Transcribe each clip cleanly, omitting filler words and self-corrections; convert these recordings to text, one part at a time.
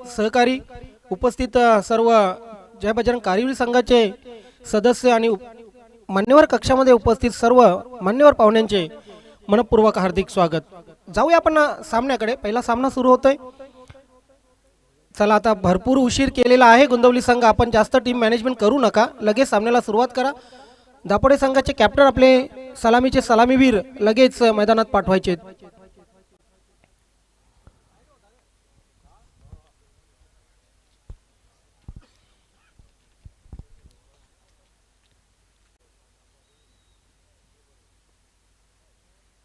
सहकारी उपस्थित सर्व जय बजरंग कारिवली संघाचे सदस्य आणि मान्यवर कक्षामध्ये उपस्थित सर्व मान्यवर पाहुण्यांचे मनपूर्वक हार्दिक स्वागत। जाऊया आपण सामन्याकडे। पहिला सामना सुरू होतोय। चला आता भरपूर उशीर केलेला आहे गुंदवली संघ, आपण जास्त टीम मॅनेजमेंट करू नका, लगेच सामन्याला सुरुवात करा। दापोडे संघाचे कॅप्टन आपले सलामीचे सलामीवीर लगेच मैदानात पाठवायचे।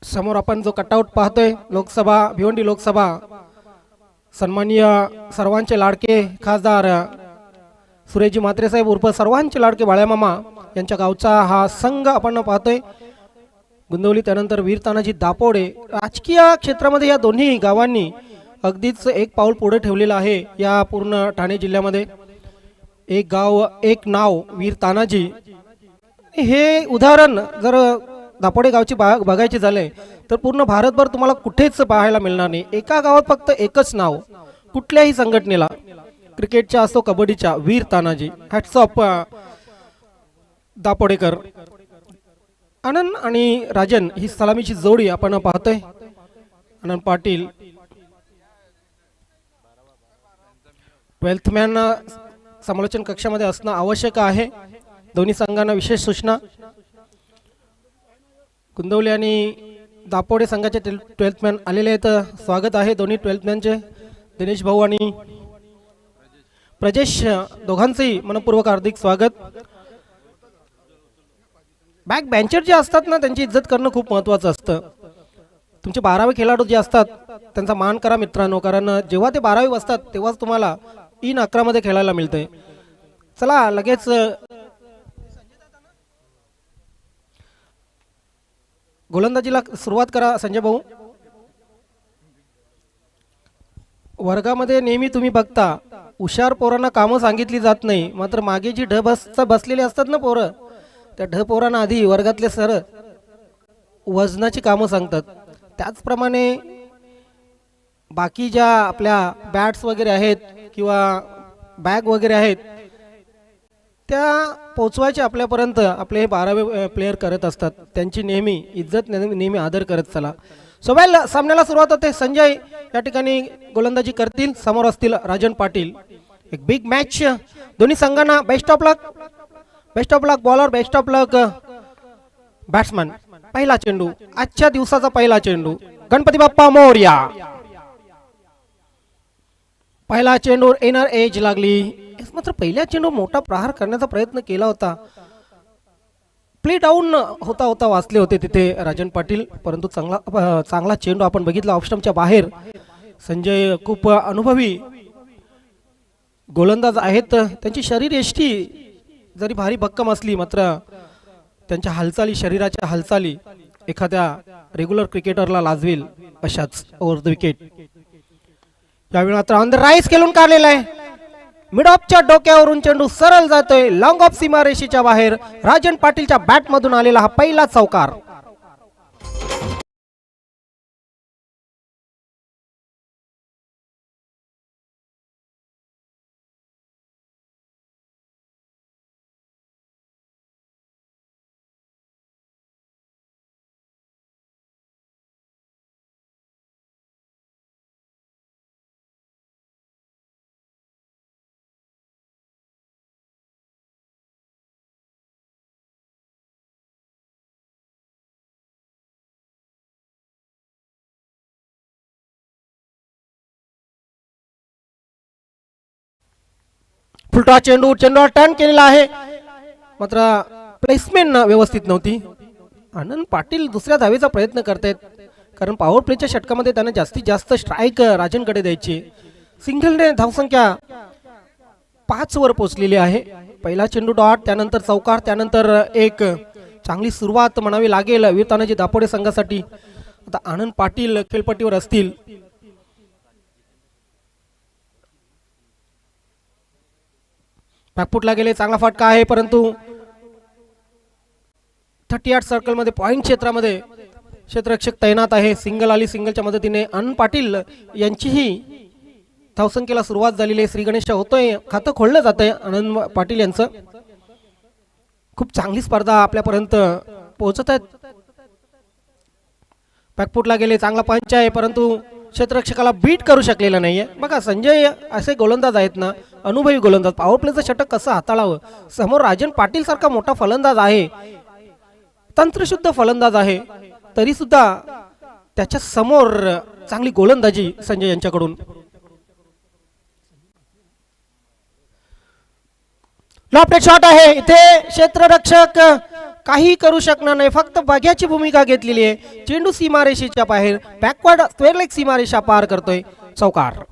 समोर आपण जो कटआउट पाहतोय लोकसभा भिवंडी लोकसभा सन्माननीय सर्वांचे लाडके खासदार सुरेशजी म्हात्रे साहेब उर्फ सर्वांचे लाडके बाळ्यामामा यांच्या गावचा हा संघ आपण पाहतोय गुंदवली। त्यानंतर वीर तानाजी दापोडे। राजकीय क्षेत्रामध्ये या दोन्ही गावांनी अगदीच एक पाऊल पुढे ठेवलेलं आहे। या पूर्ण ठाणे जिल्ह्यामध्ये एक गाव एक नाव वीर तानाजी, हे उदाहरण जर दापोडे गावची बघायची झाले तर पूर्ण भारतभर तुम्हाला कुठेच पाहायला मिळणार नाही। एका गावात फक्त एकच नाव कुठल्याही संघटनेला, क्रिकेटच्या असो कबड्डीच्या, वीर तानाजी। Hats off Dapodekar. आनंद आणि राजन ही सलामीची जोडी आपण पाहतोय। आनंद पाटील 12th मॅन समालोचन कक्षामध्ये असणं आवश्यक आहे। दोन्ही संघांना विशेष सूचना। गुंदवली आणि दापोडे संघाचे 12th मॅन आलेले आहेत, स्वागत आहे दोन्ही 12th मॅनचे। दिनेश भाऊ आणि प्रजेश दोघांचेही मनपूर्वक हार्दिक स्वागत। बॅक बेंचर जे असतात ना त्यांची इज्जत करणं खूप महत्त्वाचं असतं। तुमचे 12वे खेळाडू जे असतात त्यांचा मान करा मित्रांनो, कारण जेव्हा ते 12वी बसतात तेव्हाच तुम्हाला इन 11 मध्ये खेळायला मिळते। चला लगेच गोलंदाजीला सुरुवात करा संजय भाऊ। वर्गामध्ये नेहमी तुम्ही बघता हुशार पोरांना कामं सांगितली जात नाही, मात्र मागे जी बसलेली असतात ना पोरं, त्या पोरांना आधी वर्गातले सर वजनाची कामं सांगतात। त्याचप्रमाणे बाकी ज्या आपल्या बॅट्स वगैरे आहेत किंवा बॅग वगैरे आहेत त्या पोचवायचे आपल्यापर्यंत आपले हे 12वे प्लेयर करत असतात, त्यांची नेहमी इज्जत नेहमी आदर करत चला। सोबत सामन्याला सुरुवात होते। संजय या ठिकाणी गोलंदाजी करतील, समोर असतील राजन पाटील। एक बिग मॅच, दोन्ही संघांना best of luck. Best of luck bowler, best of luck batsman. पहिला चेंडू, आजच्या दिवसाचा पहिला चेंडू, गणपती बाप्पा मोरया। पहिला चेंडू इनर एज लागली, मात्र पहिल्या चेंडू मोठा प्रहार करण्याचा प्रयत्न केला होता। प्ले डाऊन होता वाचले होते तिथे राजन पाटील, परंतु चांगला चेंडू आपण बघितला ऑफ स्टंपच्या बाहेर। संजय खूप अनुभवी गोलंदाज आहेत, त्यांची शरीर यष्टी जरी भारी भक्कम असली मात्र त्यांच्या हालचाली, शरीराच्या हालचाली एखाद्या रेग्युलर क्रिकेटरला लाजवेल अशाच ओव्हर द विकेट। यावेळी मात्र ऑन द राईस खेळून काढलेला आहे, मिड ऑफच्या डोक्यावरून चेंडू सरळ जातोय लॉंग ऑफ सीमारेषेच्या बाहेर। राजन पाटीलच्या बॅट मधून आलेला हा पहिला चौकार। फुलटा चेंडू टर्न केलेला आहे, मात्र प्लेसमेंट व्यवस्थित नव्हती। आनंद पाटील दुसऱ्या धावेचा प्रयत्न करतायत, कारण पॉवर प्लेच्या षटकामध्ये त्यांना जास्तीत जास्त स्ट्राईक राजनकडे द्यायची। सिंगलने धावसंख्या 5 वर पोहोचलेली आहे। पहिला चेंडू डॉट, त्यानंतर चौकार, त्यानंतर एक चांगली सुरुवात म्हणावी लागेल वीर तानाजी दापोडे संघासाठी। आता आनंद पाटील खेळपट्टीवर असतील। बॅकफुटला गेले, चांगला फटका आहे, परंतु 38 सर्कल मध्ये पॉइंट क्षेत्रामध्ये क्षेत्ररक्षक तैनात आहे। सिंगल आली, सिंगलच्या मदतीने आनंद पाटील यांचीही धावसंख्येला सुरुवात झालेली आहे. श्री गणेश होतोय, खातं खोललं जातंय आनंद पाटील यांचं. खूप चांगली स्पर्धा आपल्यापर्यंत पोहोचत आहेत. बॅकफुटला गेले, चांगला पंच आहे परंतु क्षेत्ररक्षकाला बीट करू शकलेला नाहीये. बघा संजय असे गोलंदाज आहेत ना, अनुभवी गोलंदाज, पॉवर प्लेचं षटक कसं हाताळावं. समोर राजन पाटील सारखा मोठा फलंदाज आहे, तंत्रशुद्ध फलंदाज आहे, तरी सुद्धा त्याच्या समोर चांगली गोलंदाजी संजय यांच्याकडून. लॉफ्टेड शॉट आहे, इथे क्षेत्ररक्षक काही करू शकणार नाही, फक्त बघ्याची भूमिका घेतलेली आहे. चेंडू सीमारेषेच्या बाहेर बॅकवर्ड स्क्वेअर लेग सीमारेषा पार करतोय. चौकार.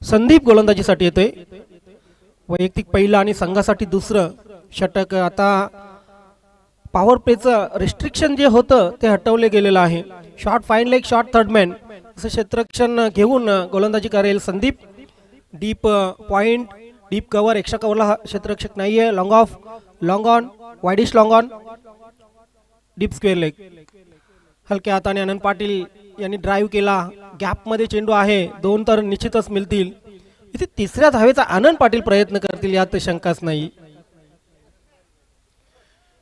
संदीप गोलंदाजीसाठी येतोय. वैयक्तिक पहिलं आणि संघासाठी दुसरं षटक. आता पॉवर प्लेचं रिस्ट्रिक्शन जे होतं ते हटवले गेलेलं आहे. Short fine leg, short third man असं क्षेत्ररक्षण घेऊन गोलंदाजी करेल Sandeep. Deep point, deep cover, extra कव्हरला क्षेत्ररक्षक नाहीये. Long off, long on, wideish long on, deep square leg. हलक्या हाताने आनंद पाटील यांनी ड्राईव्ह केला. गॅप मध्ये चेंडू आहे, 2 तर निश्चितच मिळतील. इथे तिसऱ्या धावेचा आनंद पाटील प्रयत्न करतील यात शंकाच नाही.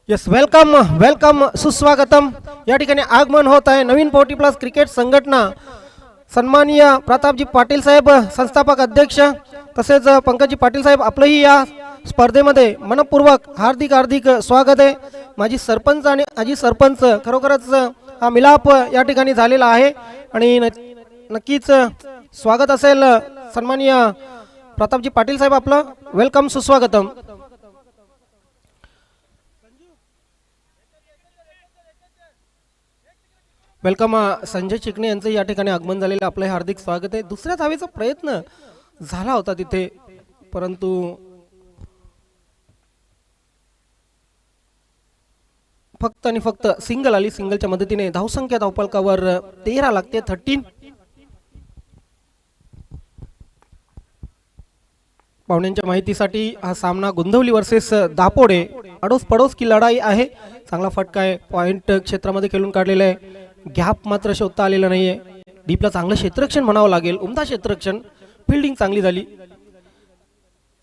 यस, वेलकम वेलकम, सुस्वागतम. या ठिकाणी आगमन होत आहे नवीन 40+ क्रिकेट संघटना सन्माननीय प्रतापजी पाटील साहेब, संस्थापक अध्यक्ष, तसेच पंकजी पाटील साहेब, आपलंही या स्पर्धेमध्ये मनपूर्वक हार्दिक हार्दिक स्वागत आहे. माजी सरपंच आणि आजी सरपंच, खरोखरच हा मिलाप या ठिकाणी झालेला आहे आणि नक्कीच स्वागत असेल. सन्माननीय प्रतापजी पाटील साहेब, आपलं वेलकम, सुस्वागतम. वेलकम. संजय चिकणे यांचं या ठिकाणी आगमन झालेलं, आपलं हार्दिक स्वागत आहे. दुसऱ्या धावेचा प्रयत्न झाला होता तिथे, परंतु फक्त आणि फक्त सिंगल आली. सिंगलच्या मदतीने धावसंख्या धावपलकावर 13 लागते, 13. पाहुण्यांच्या माहितीसाठी हा सामना गोंधवली वर्सेस दापोडे, अडोस पडोस की लढाई आहे. चांगला फटका आहे, पॉइंट क्षेत्रामध्ये खेळून काढलेला आहे. गॅप मात्र शोधता आलेला नाहीये. डीपला चांगलं क्षेत्ररक्षण म्हणावं लागेल, उमदा क्षेत्ररक्षण, फिल्डिंग चांगली झाली.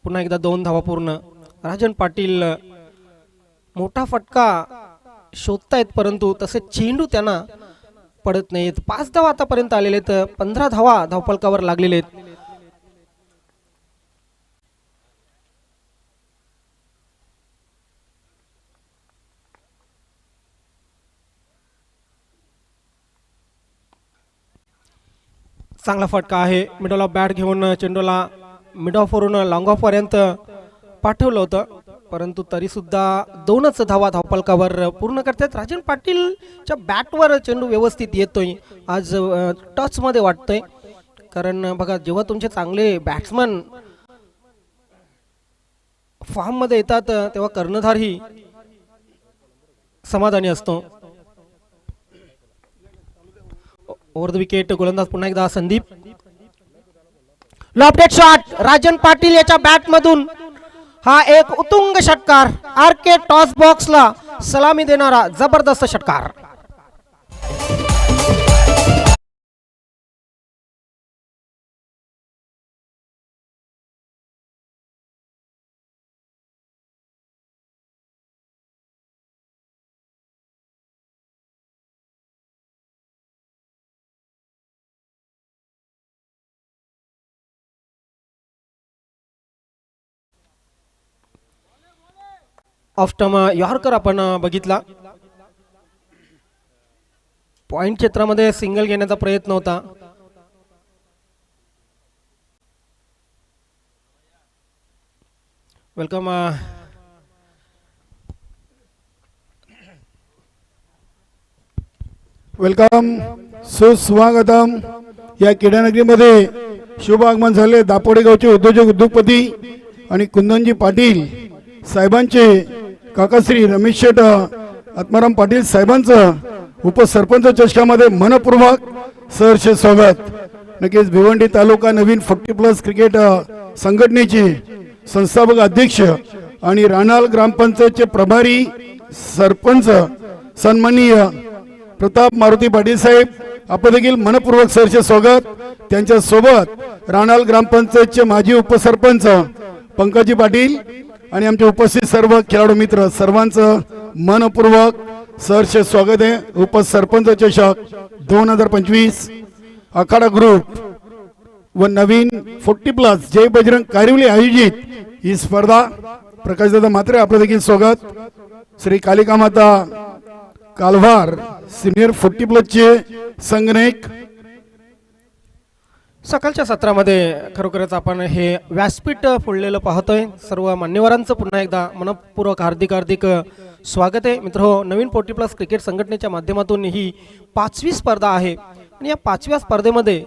पुन्हा एकदा 2 धावा पूर्ण. राजन पाटील मोठा फटका शोधतायत, परंतु तसे चेंडू त्यांना पडत नाहीत. 5 धावा आतापर्यंत आलेले आहेत, 15 धावा धावपलकावर लागलेले आहेत. चांगला फटका आहे. मिडल ऑफ बॅट घेऊन चेंडूला मिड ऑफ वरून लॉंग ऑफ पर्यंत पाठवलं होतं, परंतु तरी सुद्धा 2च धावा धावपलकावर पूर्ण करतात. राजन पाटीलच्या बॅटवर चेंडू व्यवस्थित येतोय आज, टच मध्ये वाटतंय. कारण बघा, जेव्हा तुमचे चांगले बॅट्समन फॉर्म मध्ये येतात तेव्हा कर्णधारही समाधानी असतो. ओव्हर द विकेट, गोलंदाज पुन्हा एकदा संदीप. लॉफ्टेड शॉट राजन पाटील याच्या बॅट मधून हा एक उत्तुंग षटकार आरके टॉस बॉक्सला सलामी देणारा जबरदस्त षटकार. ऑफ्टम यॉर्कर आपण बघितला. पॉइंट क्षेत्रामध्ये सिंगल घेण्याचा प्रयत्न होता. वेलकम वेलकम सुस्वागतम. या क्रीडानगरीमध्ये शुभ आगमन झाले दापोडे गावचे उद्योजक उद्योगपती आणि कुंदनजी पाटील साहेबांचे काकाश्री रमेश शेठ आत्माराम पाटील साहेबांचं उपसरपंच चषकामध्ये मनपूर्वक सहर्ष स्वागत. नक्कीच भिवंडी तालुका नवीन 40+ क्रिकेट संघटनेचे संस्थापक अध्यक्ष आणि राणाल ग्रामपंचायतचे प्रभारी सरपंच सन्माननीय प्रताप मारुती पाटील साहेब आपण देखील मनपूर्वक सहर्ष स्वागत. त्यांच्या सोबत राणाल ग्रामपंचायतचे माजी उपसरपंच पंकजी पाटील आणि आमचे उपस्थित सर्व खेळाडू मित्र सर्वांचं मनपूर्वक सहर्ष स्वागत आहे. उपसरपंच चषक 2025 आखाडा ग्रुप व नवीन 40+ जय बजरंग कारिवली आयोजित ही स्पर्धा. प्रकाशदादा मात्रे आपलं देखील स्वागत. श्री कालिका माता कालभार सिनियर 40+ चे संगणक. सकाळच्या सत्रामध्ये खरोखरच आपण हे व्यासपीठ फोडलेलं पाहतोय. सर्व मान्यवरांचं पुन्हा एकदा मनपूर्वक हार्दिक स्वागत आहे. मित्रहो, नवीन 40+ क्रिकेट संघटनेच्या माध्यमातून ही 5वी स्पर्धा आहे आणि या 5व्या स्पर्धेमध्ये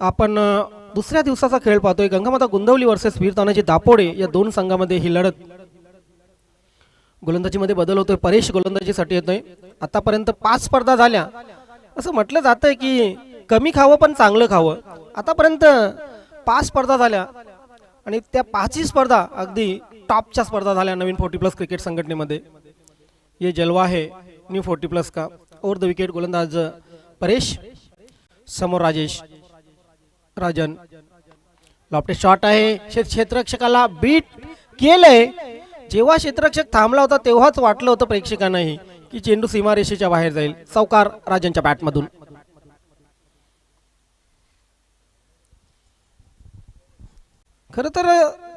आपण दुसऱ्या दिवसाचा खेळ पाहतोय. गंगामाता गुंदवली वर्सेस वीर तानाजी दापोडे या दोन संघामध्ये ही लढत. गोलंदाजीमध्ये बदल होतोय. परेश गोलंदाजीसाठी येतोय. आतापर्यंत 5 स्पर्धा झाल्या. असं म्हटलं जातंय की कमी खावं पण चांगलं खावं. आतापर्यंत 5 स्पर्धा झाल्या आणि त्या 5ही स्पर्धा अगदी टॉपच्या स्पर्धा झाल्या नवीन 40+ क्रिकेट संघटनेमध्ये. ये जलवा है न्यू 40+ का. ओव्हर द विकेट गोलंदाज परेश, समोर राजेश, राजन. लॉफ्टेड शॉट आहे. क्षेत्ररक्षकाला बीट केलंय. जेव्हा क्षेत्ररक्षक थांबला होता तेव्हाच वाटलं होतं प्रेक्षकांनाही की चेंडू सीमारेषेच्या बाहेर जाईल. चौकार राजनच्या बॅटमधून. खरं तर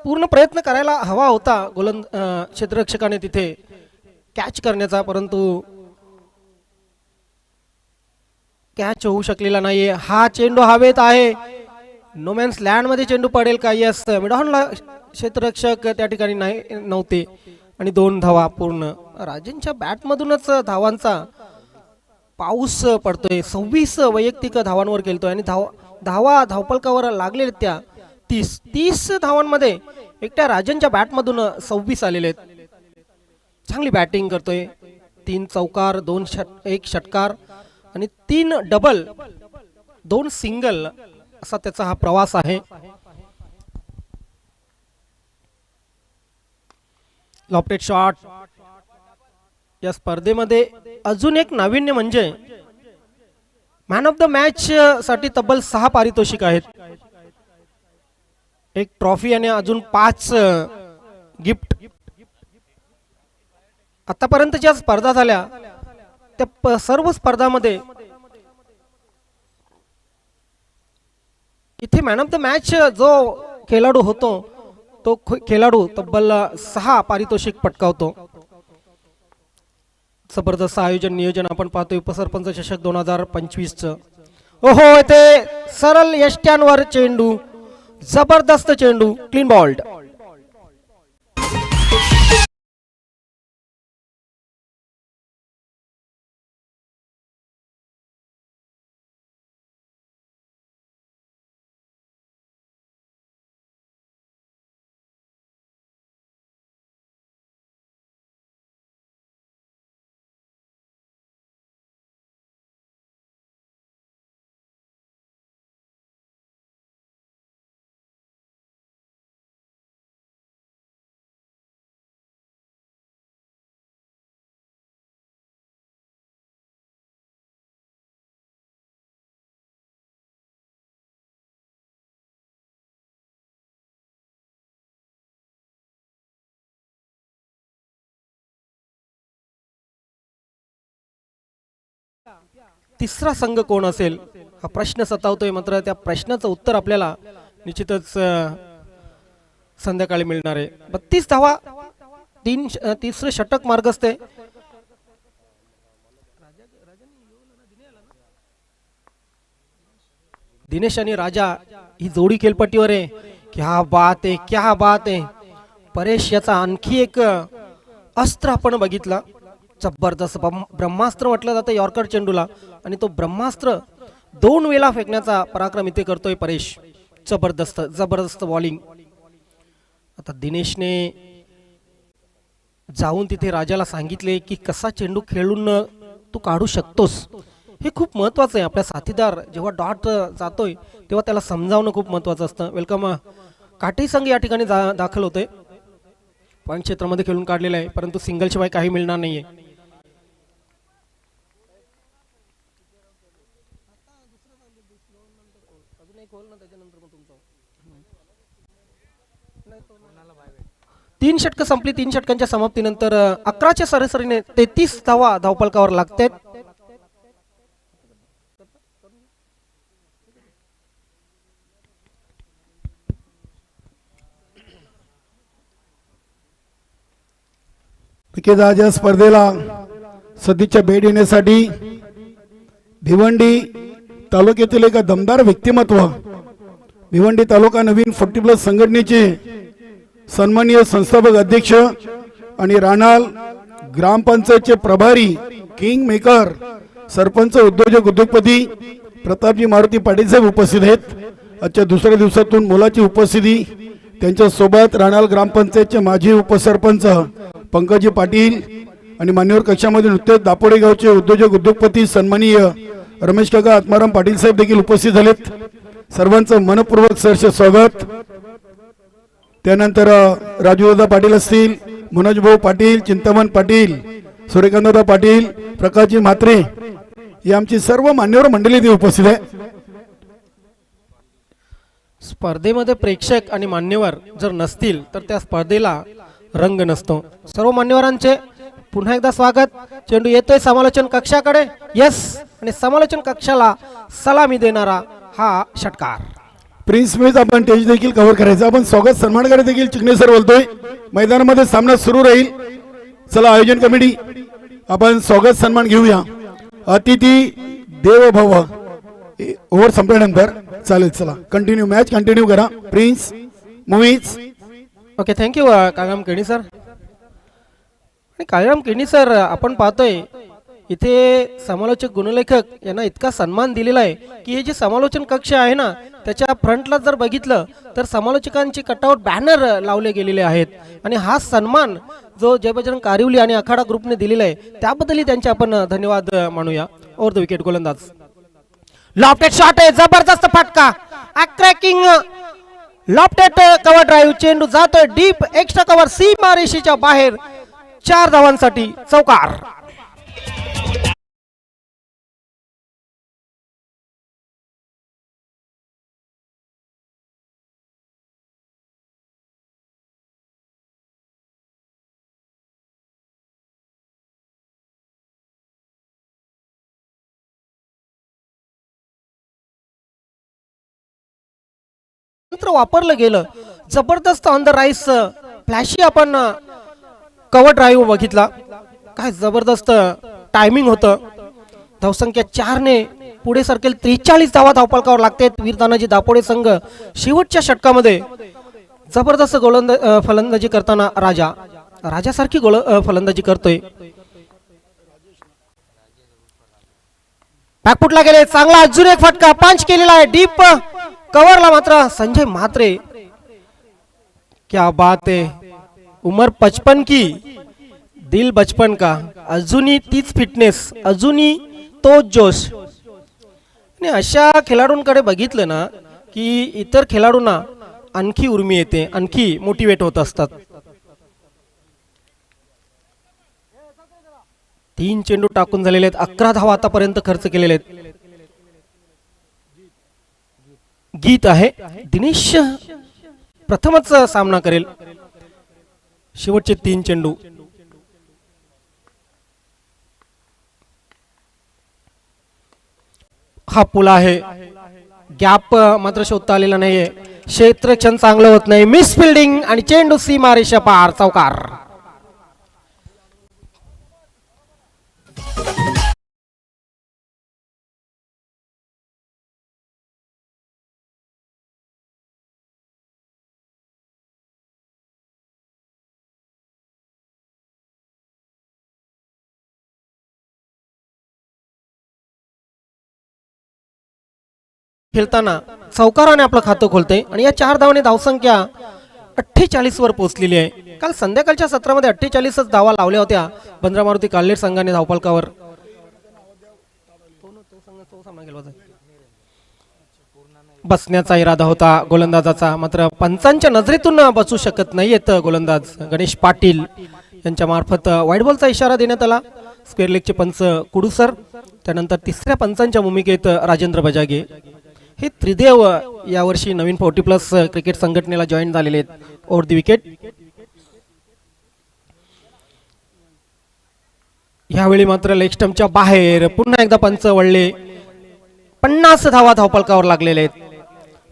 पूर्ण प्रयत्न करायला हवा होता क्षेत्ररक्षकाने तिथे कॅच करण्याचा, परंतु कॅच होऊ शकलेला नाहीये. हा चेंडू हवेत आहे. नोमॅन्स लँड मध्ये चेंडू पडेल का? यस. मिडॉनला क्षेत्ररक्षक त्या ठिकाणी नव्हते आणि 2 धावा पूर्ण. राजनच्या बॅटमधूनच धावांचा पाऊस पडतोय. 26 वैयक्तिक धावांवर खेळतोय आणि धावा धावपलकावर लागलेल्या त्या 30 धावांमध्ये एकट्या राजनच्या बॅटमधून 26 आलेले आहेत. चांगली बॅटिंग करतोय. 3 चौकार, 1 षटकार आणि 3 डबल, 2 सिंगल असा त्याचा हा प्रवास आहे. Lofted shot. या स्पर्धेमध्ये अजून एक नाविन्य म्हणजे मॅन ऑफ द मॅच साठी तब्बल 6 पारितोषिक आहेत. एक ट्रॉफी आणि अजून 5 गिफ्ट. आतापर्यंत ज्या स्पर्धा झाल्या त्या सर्व स्पर्धांमध्ये इथे मॅन ऑफ द मॅच जो खेळाडू होतो तो खेळाडू तब्बल 6 पारितोषिक पटकावतो. जबरदस्त आयोजन नियोजन आपण पाहतोय उपसरपंच चषक 2025 च. ओहो, इथे सरळ यष्ट्यांवर चेंडू, जबरदस्त चेंडू, क्लीन बॉल्ड. तिसरा संघ कोण असेल हा प्रश्न सतावतोय, मात्र त्या प्रश्नाचं उत्तर आपल्याला निश्चितच संध्याकाळी मिळणार आहे. 32 धावा, तिसरे षटक मार्गस्थे. दिनेश आणि राजा ही जोडी खेळपट्टीवर आहे. क्या बात आहे, क्या बात आहे. परेश याचा आणखी एक अस्त्र आपण बघितला. जबरदस्त ब्रह्मास्त्र म्हटलं जातं यॉर्कर चेंडूला, आणि तो ब्रह्मास्त्र 2 वेळा फेकण्याचा पराक्रम इथे करतोय परेश. जबरदस्त जबरदस्त बॉलिंग. आता दिनेशने जाऊन तिथे राजाला सांगितले की कसा चेंडू खेळून तू काढू शकतोस. हे खूप महत्वाचं आहे. आपल्या साथीदार जेव्हा डॉट जातोय तेव्हा त्याला समजावणं खूप महत्वाचं असतं. वेलकम काटे संघ या ठिकाणी दाखल होतोय. पॉईंट क्षेत्रामध्ये खेळून काढलेलं आहे, परंतु सिंगल शिवाय काही मिळणार नाहीये. तीन षटकं संपली. 3 षटकांच्या समाप्तीनंतर 11च्या सरासरीने 33 धावा धावफलकावर लागतात. आज या स्पर्धेला सदिच्छा भेट देण्यासाठी भिवंडी तालुक्यातील एक दमदार व्यक्तिमत्व, भिवंडी तालुका नवीन 40+ संघटनेचे सन्माननीय संस्थापक अध्यक्ष आणि राणाल ग्रामपंचायतचे प्रभारी किंग मेकर, सरपंच, उद्योजक, उद्योगपती प्रतापजी मारुती पाटील साहेब उपस्थित आहेत. आजच्या दुसऱ्या दिवसातून मोलाची उपस्थिती. त्यांच्या सोबत राणाल ग्रामपंचायतचे माजी उपसरपंच पंकजी पाटील आणि मान्यवर कक्षामध्ये नुकतेच दापोडे गावचे उद्योजक, उद्योगपती सन्माननीय रमेश काका आत्माराम पाटील साहेब देखील उपस्थित झालेत. सर्वांचं मनपूर्वक सहर्ष स्वागत. त्यानंतर राजूदादा पाटील असतील, मनोज भाऊ पाटील, चिंतामण पाटील, सूर्यकांतदादा पाटील, प्रकाशजी म्हात्रे, ही आमची सर्व मान्यवर मंडळी इथे उपस्थित आहे. स्पर्धेमध्ये प्रेक्षक आणि मान्यवर जर नसतील तर त्या स्पर्धेला रंग नसतो. सर्व मान्यवरांचे पुन्हा एकदा स्वागत. चेंडू येतोय समालोचन कक्षाकडे. यस, आणि समालोचन कक्षाला सलामी देणारा हा षटकार. प्रिन्स मेज आपण टेज देखील कव्हर करायचं. आपण स्वागत सन्मानकडे देखील चिकणे सर बोलतोय. मैदानामध्ये सामना सुरू राहील. चला आयोजन कमिटी आपण स्वागत सन्मान घेऊया. अतिथी देव भव. ओव्हर संपल्यानंतर चालेल. चला कंटिन्यू, मॅच कंटिन्यू करा. Prince movies. Okay, thank you Kalram Keni sir. आणि काळराम केणी सर, आपण पाहतोय इथे समालोचक गुणलेखक यांना इतका सन्मान दिलेला आहे की हे जे समालोचन कक्ष आहे ना, त्याच्या फ्रंटला जर बघितलं तर समालोचकांची कटआउट बॅनर लावले गेलेले आहेत. आणि हा सन्मान जो जय बजरंग कारिवली आणि आखाडा ग्रुपने दिलेला आहे त्याबद्दलही त्यांचे आपण धन्यवाद मानूया. ओव्हर द विकेट गोलंदाज. लॉफ्टेड शॉट आहे, जबरदस्त फटका, अक्रॅकिंग लॉफ्टेड कव्हर ड्राईव्ह. चेंडू जातोय डीप, एक्स्ट्रा कव्हर, सीमा रेषेच्या बाहेर. 4 धावांसाठी चौकार. वापरलं गेलं जबरदस्त ऑन द राईस फ्लॅशी आपण कव्हर ड्राईव्ह बघितला. काय जबरदस्त टायमिंग होतं. धावसंख्या 4 ने पुढे सरकेल. 43 धावा धावफलकावर लागते. वीर तानाजी दापोडे संघ शेवटच्या षटकामध्ये जबरदस्त फलंदाजी करताना राजासारखी फलंदाजी करतोय. बॅकफुटला गेले, चांगला अजून एक फटका पंच केलेला आहे डीप कव्हरला, मात्र संजय म्हात्रे. क्या बात है, उमर 55 की दिल बचपन का. अजूनही तीच फिटनेस, अजूनही तोच जोश. आणि अशा खेळाडूंकडे बघितलं ना की इतर खेळाडूंना आणखी उर्मी येते, आणखी मोटिवेट होत असतात. 3 चेंडू टाकून झालेले आहेत. 11 धावा आतापर्यंत खर्च केलेले आहेत. गीत आहे. दिनेश प्रथमच सामना करेल. शेवटचे 3 चेंडू. हा पूल आहे, गॅप मात्र शोधता आलेला नाहीये, क्षेत्ररक्षण चांगलं होत नाही, मिस फिल्डिंग आणि चेंडू सीमारेषा पार, चौकार. खेळताना चौकाराने आपलं खातं खोलते आणि या 4 धावाने धावसंख्या 48 वर पोहोचलेली आहे. काल संध्याकाळच्या सत्रामध्ये 48च धावा लावल्या होत्या बंद्रा मारुती काल्हेर संघाने धावफलकावर. बसण्याचा इरादा होता गोलंदाजाचा, मात्र पंचांच्या नजरेतून बसू शकत नाहीयेत गोलंदाज गणेश पाटील यांच्या मार्फत वाईट बॉलचा इशारा देण्यात आला. स्क्वेअर लेगचे पंच कुडूसर, त्यानंतर तिसऱ्या पंचांच्या भूमिकेत राजेंद्र बजागे. हे त्रिदेव यावर्षी नवीन 40+ क्रिकेट संघटनेला जॉईन झालेले आहेत. ओव्हर दी विकेट. यावेळी मात्र लेग स्टंपच्या बाहेर पुन्हा एकदा पंच वळले. 50 धावा धावफलकावर लागलेले आहेत.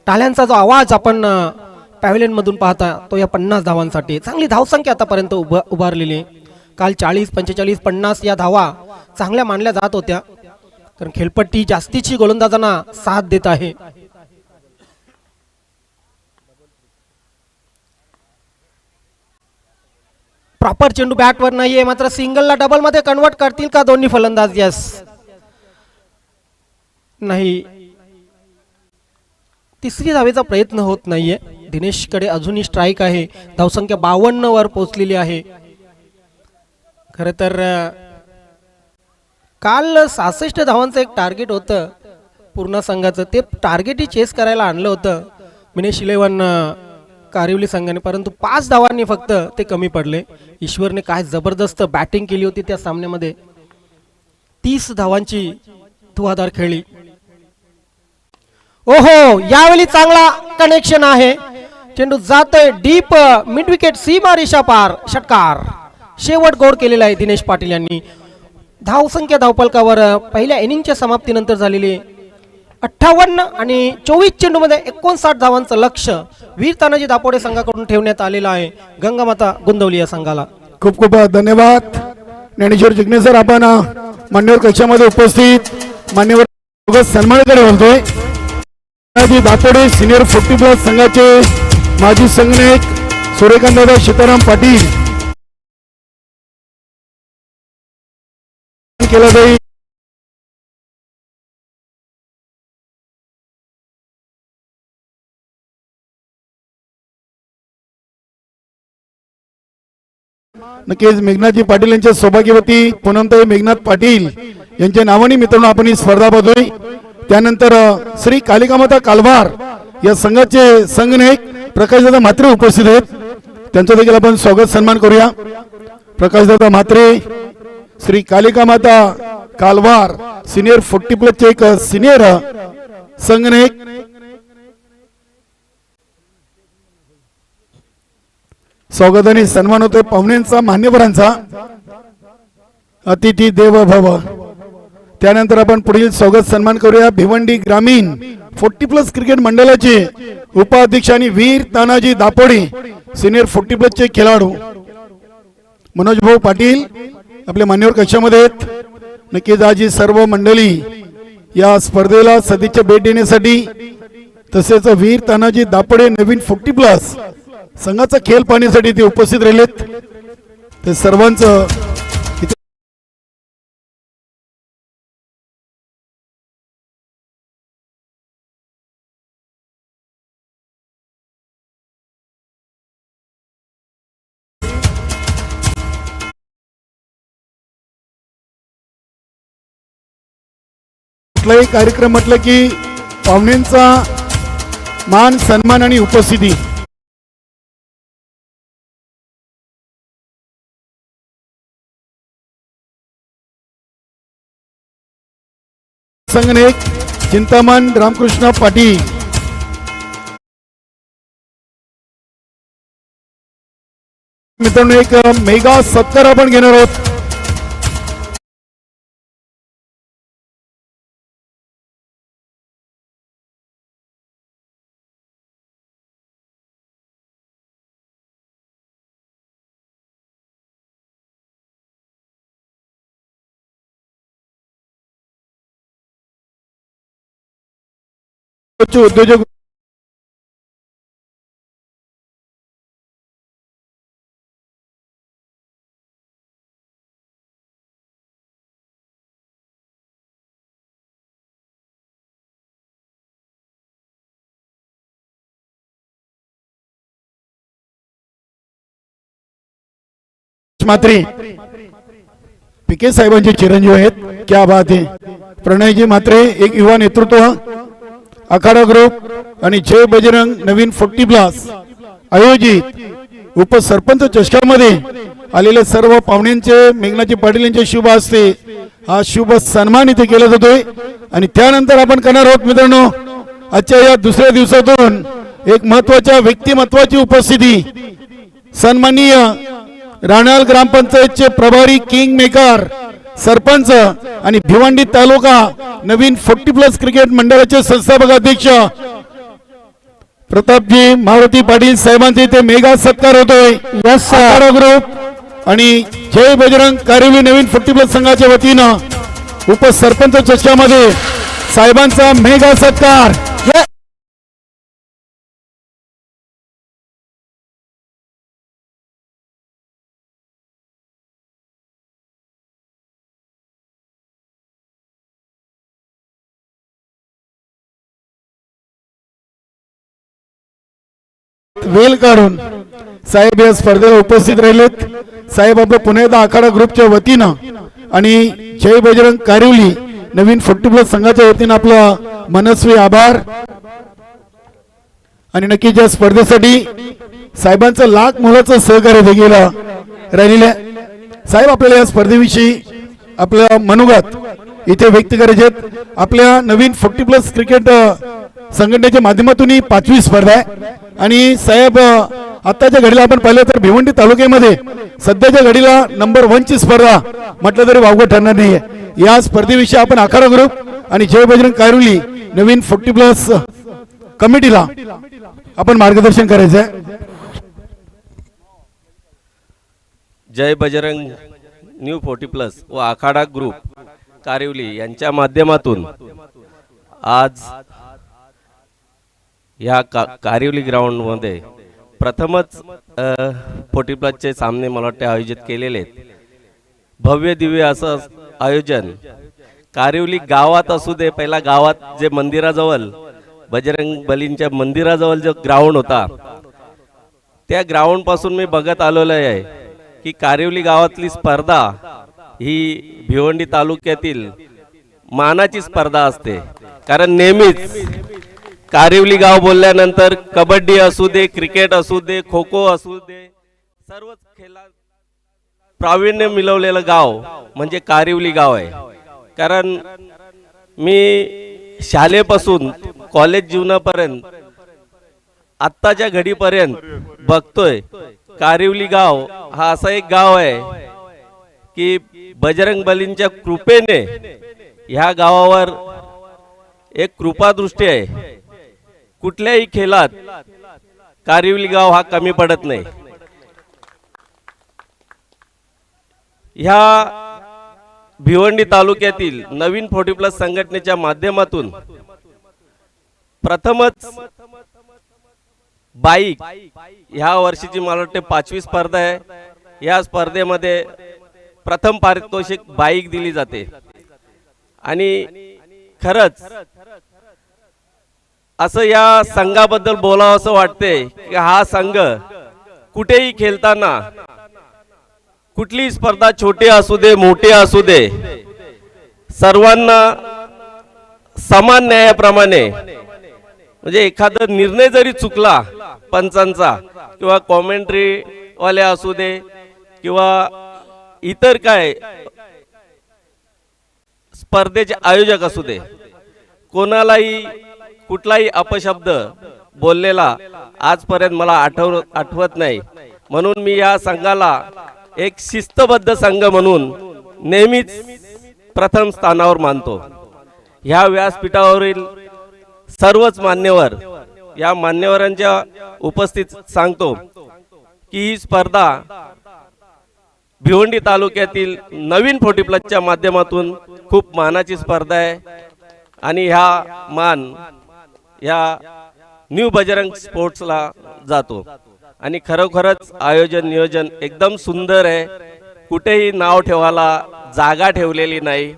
टाळ्यांचा जो आवाज आपण पॅव्हलियन मधून पाहता तो या 50 धावांसाठी. चांगली धावसंख्या आतापर्यंत उभारलेली आहे. काल 40, 45, 50 या धावा चांगल्या मानल्या जात होत्या, कारण खेळपट्टी जास्तीची गोलंदाजांना साथ देत आहे. प्रॉपर चेंडू बॅटवर नाहीये, मात्र सिंगलला डबल मध्ये कन्वर्ट करतील का दोन्ही फलंदाज? यस, नाही. तिसरी धावेचा प्रयत्न होत नाहीये. दिनेशकडे अजूनही स्ट्राईक आहे. धावसंख्या 52 वर पोहोचलेली आहे. खर तर काल 66 धावांचं एक टार्गेट होतं पूर्ण संघाचं. ते टार्गेटही चेस करायला आणलं होतं मिनेश 11 कारिवली संघाने, परंतु 5 धावांनी फक्त ते कमी पडले. ईश्वरने काय जबरदस्त बॅटिंग केली होती त्या सामन्यामध्ये. 30 धावांची धुवाधार खेळली. ओहो, यावेळी चांगला कनेक्शन आहे. चेंडू जातोय डीप मिड विकेट, सीमारेषा पार, षटकार. शेवट गोड केलेला आहे दिनेश पाटील यांनी. धावसंख्या धावफलकावर पहिल्या इनिंगच्या समाप्तीनंतर झालेली 58 आणि 24 चेंडू मध्ये 59 धावांचं लक्ष वीर तानाजी दापोडे संघाकडून ठेवण्यात आलेलं आहे. गंगामाता गुंतवली या संघाला. खूप खूप धन्यवाद ज्ञानेश्वर जिग्ने सर. आपण मान्यवर कक्षामध्ये उपस्थित मान्यवर सन्मानाकडे बोलतोय. दापोडे सिनियर 40+ संघाचे माजी संघनायक सूर्यकांतदादा सीताराम पाटील केला जाईल. नक्कीच मेघनाथजी पाटील यांच्या सौभाग्यवती पूनमताई मेघनाथ पाटील यांच्या नावाने मित्रांनो आपण ही स्पर्धा बघतोय. त्यानंतर श्री कालिकामाता कालवार या संघाचे संघनायक प्रकाशदादा म्हात्रे उपस्थित आहेत. त्यांचं देखील आपण स्वागत सन्मान करूया. प्रकाशदादा म्हात्रे, श्री कालिकामाता कालवार सिनियर 40+ चे एक सिनियर संघनायक. स्वागताने सन्मान होतोय पाहुण्यांचा, मान्यवरांचा. अतिथी देव भव. त्यानंतर आपण पुढील स्वागत सन्मान करूया भिवंडी ग्रामीण 40+ क्रिकेट मंडळाचे उपाध्यक्ष आणि वीर तानाजी दापोडे सिनियर 40+ चे खेळाडू मनोज भाऊ पाटील आपल्या मान्यवर कक्षामध्ये आहेत. नक्कीच आज ही सर्व मंडळी या स्पर्धेला सदिच्छा भेट देण्यासाठी, तसेच वीर तानाजी दापोडे नवीन 40+ संघाचा खेळ पाहण्यासाठी ते उपस्थित राहिलेत. ते सर्वांचं कुठलाही कार्यक्रम म्हटलं की पाहुण्यांचा मान सन्मान आणि उपस्थिती. संघनायक चिंतामण रामकृष्ण पाटील. मित्रांनो एक मेगा सत्कार आपण घेणार आहोत. उद्योजक मात्रे पीके साहेबांचे चिरंजीव आहेत. क्या बात आहे. प्रणयजी मात्रे एक युवा नेतृत्व आखाडा ग्रुप आणि जय बजरंग नवीन 40+ आयोजित उपसरपंच चषकामध्ये आलेले सर्व पाहुण्यांचे मेघनाजी पाटील यांचे शुभ हस्ते हा शुभ सन्मान इथे केला जातोय. आणि त्यानंतर आपण करणार आहोत मित्रांनो आजच्या या दुसऱ्या दिवसातून एक महत्वाच्या व्यक्तिमत्वाची उपस्थिती. सन्माननीय राणाल ग्रामपंचायतचे प्रभारी किंग मेकर सरपंच आणि भिवंडी तालुका नवीन 40+ क्रिकेट मंडळाचे संस्थापक अध्यक्ष प्रतापजी मारुती पाटील साहेबांचे इथे मेगा सत्कार होतोय. आखाडा ग्रुप आणि जय बजरंग कारिवली नवीन 40+ संघाच्या वतीनं उपसरपंच चषकामध्ये साहेबांचा मेगा सत्कार. वेल काढून साहेब या स्पर्धेला उपस्थित राहिलेत. साहेब आपलं पुन्हा एकदा आखाडा ग्रुपच्या वतीनं आणि जय बजरंग कारिवली नवीन 40+ संघाच्या वतीनं आपला मनस्वी आभार. आणि नक्कीच या स्पर्धेसाठी साहेबांचं लाख मोलाचं सहकार्य देखील राहिलेलं आहे. साहेब आपल्याला या स्पर्धेविषयी आपल्या मनोगत इथे व्यक्त करायचे आहेत. आपल्या नवीन 40+ क्रिकेट संघटनेच्या माध्यमातून ही 5वी स्पर्धा आहे. आणि साहेब आताच्या घडीला आपण पाहिलं तर भिवंडी तालुक्यामध्ये सध्याच्या घडीला नंबर 1 ची स्पर्धा म्हटलं तरी वावगं ठरणार नाहीये. या स्पर्धेविषयी आपण आखाडा ग्रुप आणि जय बजरंग कारिवली नवीन 40+ कमिटीला आपण मार्गदर्शन करायचं आहे. जय बजरंग न्यू 40+ व आखाडा ग्रुप कारिवली यांच्या माध्यमातून आज या कारिवली ग्राउंड मध्ये प्रथमच 40+ चे सामने मला वाटते आयोजित केलेले आहेत. भव्य दिव्य असं आयोजन कारिवली गावात असू दे. पहिला गावात जे मंदिराजवळ बजरंग बलींच्या मंदिराजवळ जो ग्राउंड होता त्या ग्राउंड पासून मी बघत आलेलो आहे की कारिवली गावातली स्पर्धा ही भिवंडी तालुक्यातील मानाची स्पर्धा असते. कारण नेहमीच कारिवली गाव बोलल्यानंतर कबड्डी असू दे, क्रिकेट असू दे, खो खो असू दे, सर्वच खेळात प्रावीण्य मिळवलेलं गाव म्हणजे कारिवली गाव आहे. कारण मी शाळेपासून कॉलेज जीवनापर्यंत आत्ताच्या घडीपर्यंत बघतोय कारिवली गाव हा असा एक गाव आहे की बजरंग बलींच्या कृपेने ह्या गावावर एक कृपादृष्टी आहे. कुठल्याही खेळात कारिवली गाव हा कमी पडत नाही. ह्या भिवंडी तालुक्यातील नवीन 40+ संघटनेच्या माध्यमातून प्रथमच बाईक ह्या वर्षीची मला वाटते 5वी स्पर्धा आहे. या स्पर्धेमध्ये प्रथम पारितोषिक बाईक दिली जाते. आणि खरंच असं या संघाबद्दल बोलावं असं वाटते की हा संघ कुठेही खेळताना कुठलीही स्पर्धा छोटी असू दे मोठी असू दे सर्वांना समान न्यायाप्रमाणे म्हणजे एखादा निर्णय जरी चुकला पंचांचा किंवा कॉमेंट्री वाले असू दे किंवा इतर काय स्पर्धेचे आयोजक असू दे कोणालाही कुठलाही अपशब्द बोललेला आजपर्यंत मला आठवत नाही. म्हणून मी या संघाला एक शिस्तबद्ध संघ म्हणून नेहमीच प्रथम स्थानावर मानतो. ह्या व्यासपीठावरील सर्वच मान्यवर या मान्यवरांच्या उपस्थित सांगतो की ही स्पर्धा भिवंडी तालुक्यातील नवीन 40+ माध्यमातून खूप मानाची स्पर्धा आहे. आणि ह्या मान या न्यू बजरंग स्पोर्ट्सला जातो आणि खरोखरच आयोजन नियोजन एकदम सुंदर आहे. कुठेही नाव ठेवायला जागा ठेवलेली नाही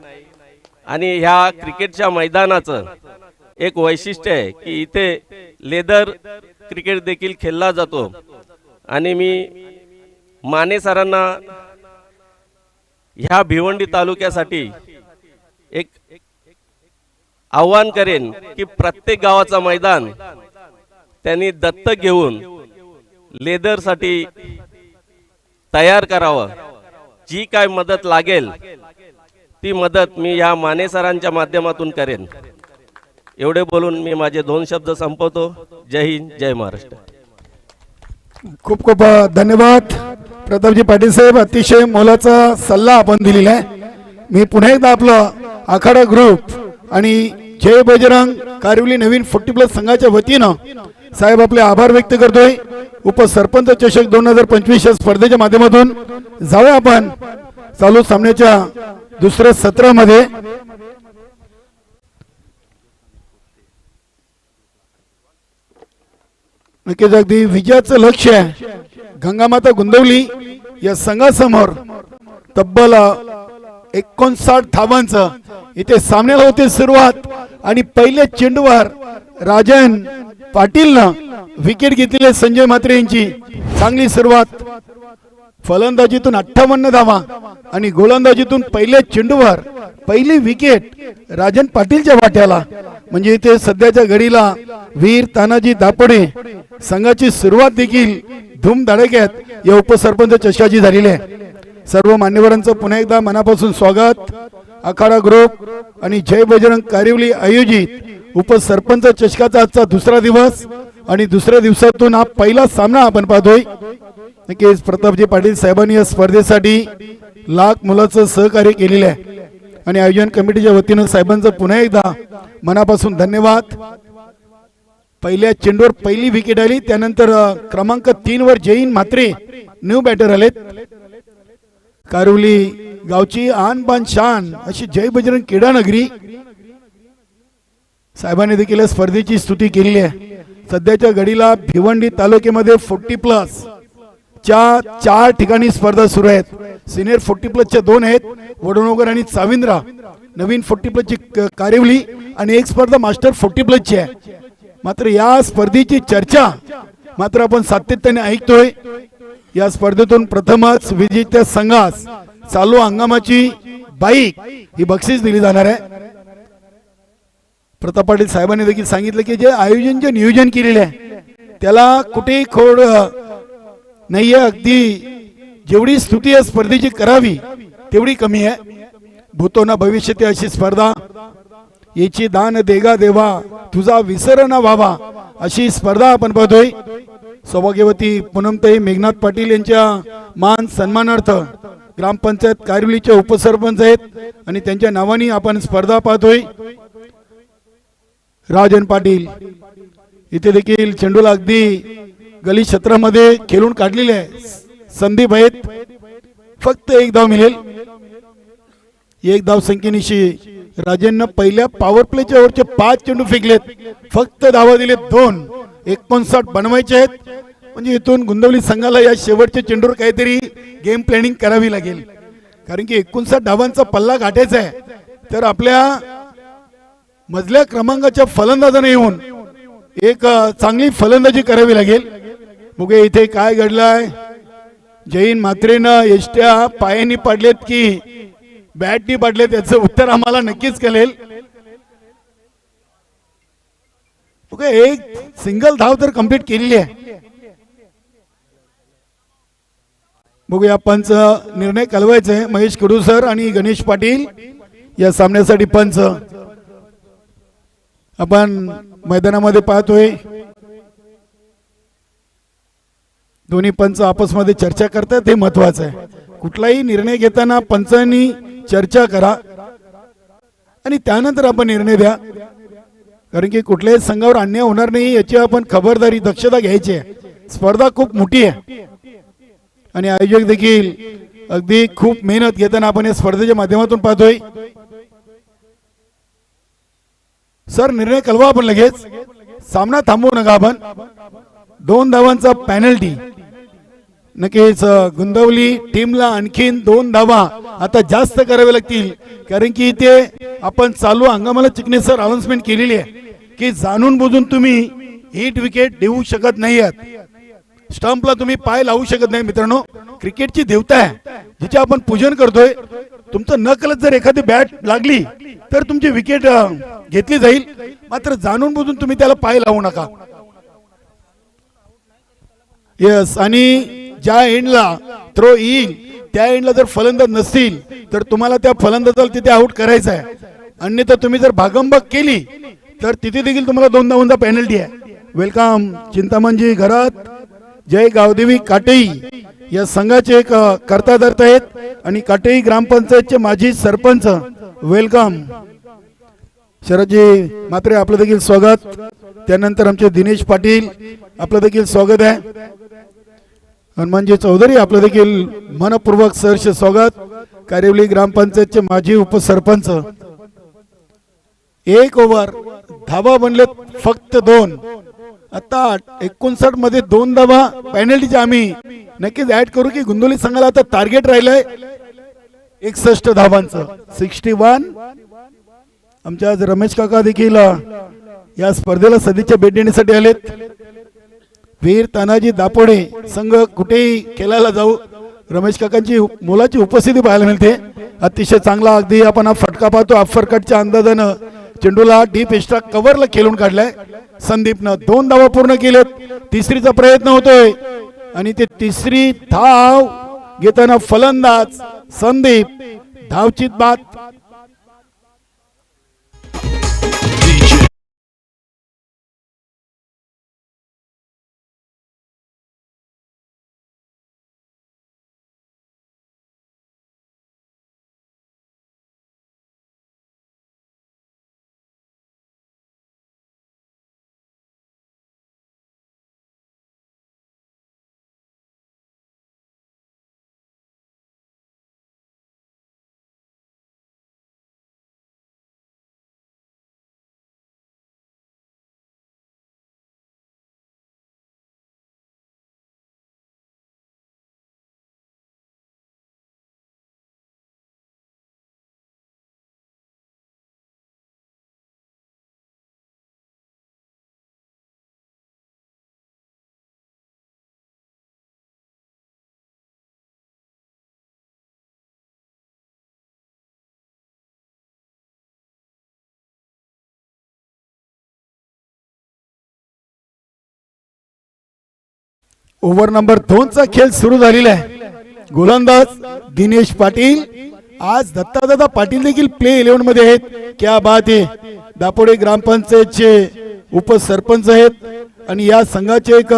आणि ह्या क्रिकेटच्या मैदानाचं एक वैशिष्ट्य आहे की इथे लेदर क्रिकेट देखील खेळला जातो. आणि मी माने सरांना ह्या भिवंडी तालुक्यासाठी एक आव्हान करेन की प्रत्येक गावाचा मैदान त्यांनी दत्तक घेऊन लेदरसाठी तयार करावं. जी काय मदत लागेल ती मदत मी या माने सरांच्या माध्यमातून करेन. एवढे बोलून मी माझे 2 शब्द संपवतो. जय हिंद, जय महाराष्ट्र. खूप खूप धन्यवाद प्रतापजी पाटील साहेब, अतिशय मोलाचा सल्ला आपण दिलेला आहे. मी पुन्हा एकदा आपलं आखाडा ग्रुप आणि जय बजरंग कारिवली नवीन 40+ संघाच्या वतीनं साहेब आपले आभार व्यक्त करतोय. उपसरपंच चषक 2025 या स्पर्धेच्या माध्यमातून जाऊया आपण चालू सामन्याच्या दुसऱ्या सत्रामध्ये. नक्कीच अगदी विजयाचं लक्ष आहे गंगामाता गुंदवली या संघासमोर. तब्बल 59 धावांचं इथे सामन्याला होते सुरुवात आणि पहिल्या चेंडूवर राजन पाटीलनं विकेट घेतलेले संजय म्हात्रे यांची चांगली सुरुवात. फलंदाजीतून 58 धावा आणि गोलंदाजीतून पहिल्या चेंडूवर पहिली विकेट राजन पाटीलच्या वाट्याला. म्हणजे इथे सध्याच्या घडीला वीर तानाजी दापोडे संघाची सुरुवात देखील धूमधडाक्यात या उपसरपंच चषकाची झालेली आहे. सर्व मान्यवरांचं पुन्हा एकदा मनापासून स्वागत. आखाडा ग्रुप आणि जय बजरंग कारिवली आयोजित उपसरपंच चषकाचा आजचा दुसरा दिवस आणि दुसऱ्या दिवसातून हा पहिला सामना आपण पाहतोय. नक्कीच प्रतापजी पाटील साहेबांनी या स्पर्धेसाठी लाख मुलाचं सहकार्य केलेलं आहे आणि आयोजन कमिटीच्या वतीनं साहेबांचं पुन्हा एकदा मनापासून धन्यवाद. पहिल्या चेंडूवर पहिली विकेट आली, त्यानंतर क्रमांक 3 वर जयीन म्हात्रे न्यू बॅटर आलेत. कारिवली गावची आन बान शान अशी जय बजरंग क्रीडा नगरी. साहेबांनी देखील स्पर्धेची स्तुती केलेली आहे. सध्याच्या घडीला भिवंडी तालुक्यामध्ये 40+ च्या 4 ठिकाणी स्पर्धा सुरू आहेत. सिनियर 40+ च्या 2 आहेत, वडनगर आणि चाविंद्रा. नवीन 40+ ची कारिवली आणि एक स्पर्धा मास्टर 40+ ची आहे. मात्र या स्पर्धेची चर्चा मात्र आपण सातत्याने ऐकतोय. या स्पर्धेतून प्रथमच विजेत्या संघास चालू हंगामाची बाईक ही बक्षीस दिली जाणार आहे. प्रताप पाटील साहेबांनी देखील सांगितलं की जे आयोजन जे नियोजन केलेले आहे त्याला कुठेही खोड नाहीये. अगदी जेवढी स्तुती या स्पर्धेची करावी तेवढी कमी आहे. भूतो ना भविष्यते अशी स्पर्धा, याची दान देगा देवा तुझा विसर न व्हावा अशी स्पर्धा आपण पाहतोय. सौभाग्यवती पूनमताई मेघनाथ पाटील यांच्या मान सन्मानार्थ ग्रामपंचायत कारिवलीचे उपसरपंच आहेत आणि त्यांच्या नावाने आपण स्पर्धा पाहतोय. राजन पाटील इथे देखील चेंडूला अगदी गली क्षेत्रामध्ये खेळून काढलेले आहे. संदीप आहेत, फक्त 1 धाव मिळेल. 1 धाव संख्येनिशी राजेंना पहिल्या पॉवर प्लेच्या वरचे 5 चेंडू फेकलेत, फक्त धावा दिलेत 2. 59 बनवायचे आहेत. म्हणजे इथून गुंदवली संघाला या शेवटच्या चेंडूवर काहीतरी गेम प्लॅनिंग करावी लागेल, कारण की 59 धावांचा पल्ला गाठायचा आहे. तर आपल्या मधल्या क्रमांकाच्या फलंदाजाने येऊन एक चांगली फलंदाजी करावी लागेल. बघूया इथे काय घडलंय. जयीन म्हात्रेनं एसट्या पायानी पाडलेत की बॅटनी पाडलेत याचं उत्तर आम्हाला नक्कीच कळेल. बघूया एक सिंगल धाव तर कंप्लीट केलेली आहे. बघूया पंच निर्णय कळवायचा आहे. महेश कडू सर आणि गणेश पाटील या सामन्यासाठी पंच आपण मैदानामध्ये पाहतोय. दोन्ही पंच आपसमध्ये चर्चा करतात, हे महत्वाचं आहे. कुठलाही निर्णय घेताना पंचांनी चर्चा करा आणि त्यानंतर आपण निर्णय द्या, कारण की कुठल्याही संघावर अन्याय होणार नाही याची आपण खबरदारी दक्षता घ्यायची आहे. स्पर्धा खूप मोठी आहे आणि आयोजक देखील अगदी खूप मेहनत घेताना आपण या स्पर्धेच्या माध्यमातून पाहतोय. सर निर्णय कळवा आपण लगेच. सामना थांबवू नका आपण. 2 धावांचा पेनल्टी. नक्कीच गुंदवली टीमला आणखीन 2 धावा आता जास्त करावे लागतील, कारण की इथे आपण चालू हंगामाला चिकणे सर अनाउन्समेंट केलेली आहे की जाणून बुजून तुम्ही हिट विकेट देऊ शकत नाही आहात. स्टंपला तुम्ही पाय लावू शकत नाही. मित्रांनो, क्रिकेटची देवता आहे जिचे आपण पूजन करतोय. तुमचं नकळत जर एखादी बॅट लागली तर तुमची विकेट घेतली जाईल, मात्र जाणून बुजून तुम्ही त्याला पाय लावू नका. यस, आणि ज्या एंडला थ्रो येईल त्या एंडला जर फलंदाज नसतील तर तुम्हाला त्या फलंदाजाला तिथे आउट करायचं आहे. अन्यथा तुम्ही जर भागंबाग केली तर तिथे देखील तुम्हाला 2 धावांचा पेनल्टी आहे. वेलकम चिंतामणजी घरात. जय गावदेवी काटेई या संघाचे एक कर्ताधर्ता आहेत आणि काटेई ग्रामपंचायतचे माजी सरपंच. वेलकम शरदजी मात्रे, आपलं देखील स्वागत. त्यानंतर आमचे दिनेश पाटील, आपलं देखील स्वागत आहे. हनुमानजी चौधरी, आपलं देखील मनपूर्वक सहर्ष स्वागत. कारिवली ग्रामपंचायतचे माजी उपसरपंच. 1 ओव्हर, धावा बनले फक्त 2. आता 59 मध्ये 2 धावा पेनल्टीचे आम्ही नक्कीच ऍड करू की गुंदोली संघाला आता टार्गेट राहिलंय 61 धावांचं. 61. आमच्या आज रमेश काका देखील या स्पर्धेला सदिच्छा भेट देण्यासाठी आलेत. वीर तानाजी दापोडे संघ कुठेही खेळायला जाऊ, रमेश काकांची मोलाची उपस्थिती पाहायला मिळते. अतिशय चांगला, अगदी आपण हा फटका पाहतो अफरकटच्या अंदाजानं चेंडूला डीप एक्स्ट्रा कव्हरला खेळून काढलाय. संदीपनं 2 धावा पूर्ण केलेत. तिसरीचा प्रयत्न होतोय आणि ते तिसरी धाव घेताना फलंदाज संदीप. धावचित बाद. ओव्हर नंबर 2 चा खेळ सुरू झालेला आहे. गोलंदाज दिनेश पाटील. आज दत्तादादा पाटील देखील प्ले 11 मध्ये आहेत. क्या बात आहे. दापोडे ग्रामपंचायतचे उपसरपंच आहेत आणि या संघाचे एक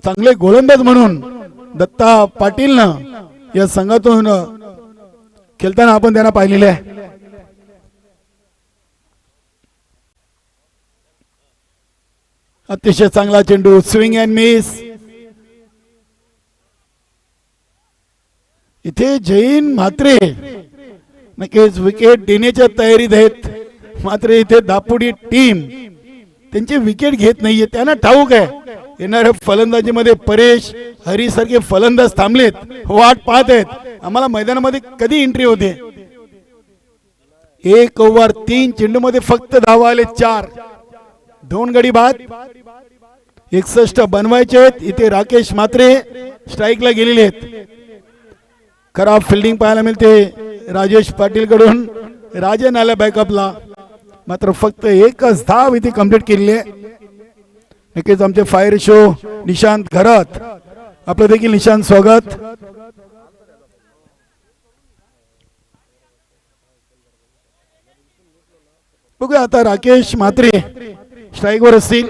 चांगले गोलंदाज म्हणून दत्ता पाटीलनं या संघातून खेळताना आपण त्यांना पाहिलेले आहे. अतिशय चांगला चेंडू, स्विंग अँड मिस. इथे जैन म्हात्रे नक्कीच विकेट देण्याच्या तयारीत आहेत, मात्र इथे दापोडी टीम त्यांची विकेट घेत नाहीये. त्यांना ठाऊक आहे येणाऱ्या फलंदाजीमध्ये परेश हरी सारखे फलंदाज थांबलेत, वाट पाहत आहेत आम्हाला मैदानामध्ये कधी एंट्री होते. 1 ओव्हर 3 चेंडू मध्ये फक्त धावा आले 4. 2 गडी बाद. 61 बनवायचे आहेत. इथे राकेश मात्रे स्ट्राईकला गेलेले आहेत. खराब फिल्डिंग पाहायला मिळते राजेश पाटील कडून. राजन आला बॅकअपला, मात्र फक्त 1च धाव इथे कंप्लीट केलेली आहे. नक्कीच आमचे फायर शो निशांत घरात, आपलं देखील निशांत स्वागत. बघूया आता राकेश म्हात्रे स्ट्राईक वर असतील.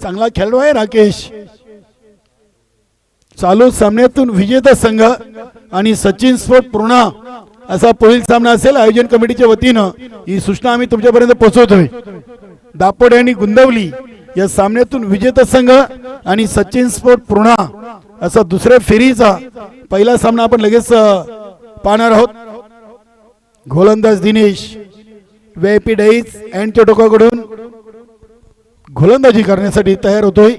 चांगला खेळलो आहे राकेश. चालू सामन्यातून विजेता संघ आणि सचिन स्पोर्ट पूर्णा असा पुढील सामना असेल. आयोजन कमिटीच्या वतीनं ही सूचना आम्ही तुमच्यापर्यंत पोहोचवतोय. दापोडे आणि गुंदवली या सामन्यातून विजेता संघ आणि सचिन स्पोर्ट पूर्णा असा दुसऱ्या फेरीचा पहिला सामना आपण लगेच पाहणार आहोत. गोलंदाज दिनेश, व्हीआयपी डाईज अँड चटोकाकडून गोलंदाजी करण्यासाठी तयार होतोय.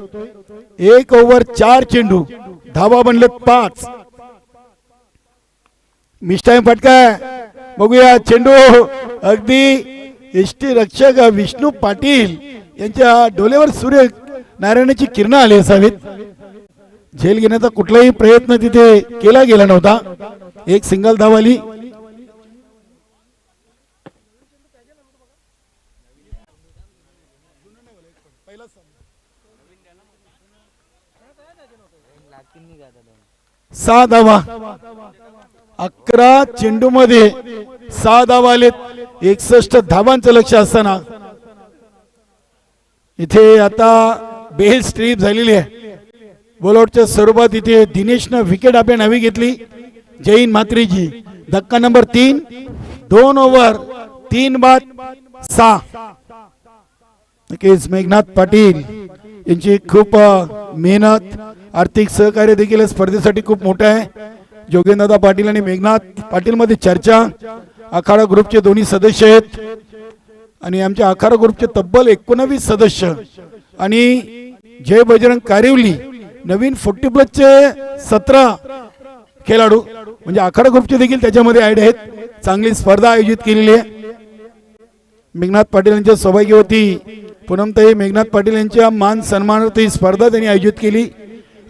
1 ओव्हर 4 चेंडू, धावा बनलेत 5. मिस्टाईम फटका बघूया. चेंडू अगदी एसटी रक्षक विष्णू पाटील यांच्या डोळ्यावर सूर्य नारायणाची किरण आली असावीत. झेल घेण्याचा कुठलाही प्रयत्न तिथे केला गेला नव्हता. एक सिंगल धावाली. सहा धावा, 11 चेंडू मध्ये 6 धावा आलेत. 61 धावांचं लक्ष असताना इथे आता बेल स्ट्रीप झालेली आहे. बॉलआउटच्या स्वरूपात इथे दिनेशनं विकेट आपल्या नावी घेतली. जैन म्हात्रेजी. धक्का नंबर 3. 2 ओव्हर 3 बाद 6. नक्कीच मेघनाथ पाटील यांची खूप मेहनत, आर्थिक सहकार्य देखील स्पर्धेसाठी खूप मोठं आहे. जोगेंद्रदा पाटील आणि मेघनाथ पाटील मध्ये चर्चा. आखाडा ग्रुपचे दोन्ही सदस्य आहेत आणि आमच्या आखाडा ग्रुपचे तब्बल 19 सदस्य आणि जय बजरंग कारिवली नवीन 40+ चे 17 खेळाडू म्हणजे आखाडा ग्रुपचे देखील त्याच्यामध्ये ऍड आहेत. चांगली स्पर्धा आयोजित केलेली आहे. मेघनाथ पाटील यांच्या सौभाग्यवती पूनमताई मेघनाथ पाटील यांच्या मान सन्मानार्थ ही स्पर्धा त्यांनी आयोजित केली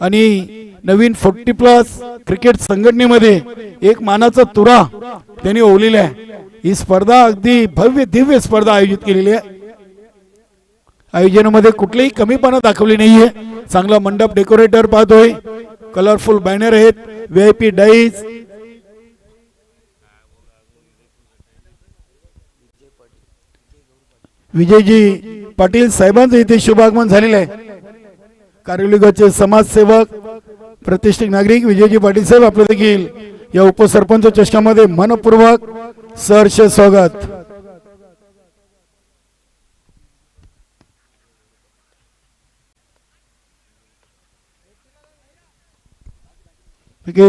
आणि नवीन 40+ क्रिकेट संघटनेमध्ये एक मानाचा तुरा त्यांनी ओवलेला आहे. ही स्पर्धा अगदी भव्य दिव्य स्पर्धा आयोजित केलेली आहे. आयोजनामध्ये कुठलीही कमीपणा दाखवली नाहीये. चांगला मंडप डेकोरेटर पाहतोय. कलरफुल बॅनर आहेत. VIP dais. विजयजी पाटील साहेबांचं इथे शुभागमन झालेलं आहे. कारिवली गावचे समाजसेवक प्रतिष्ठित नागरिक विजयजी पाटील साहेब आपलं देखील या उपसरपंच चषकामध्ये मनपूर्वक सहर्ष स्वागत.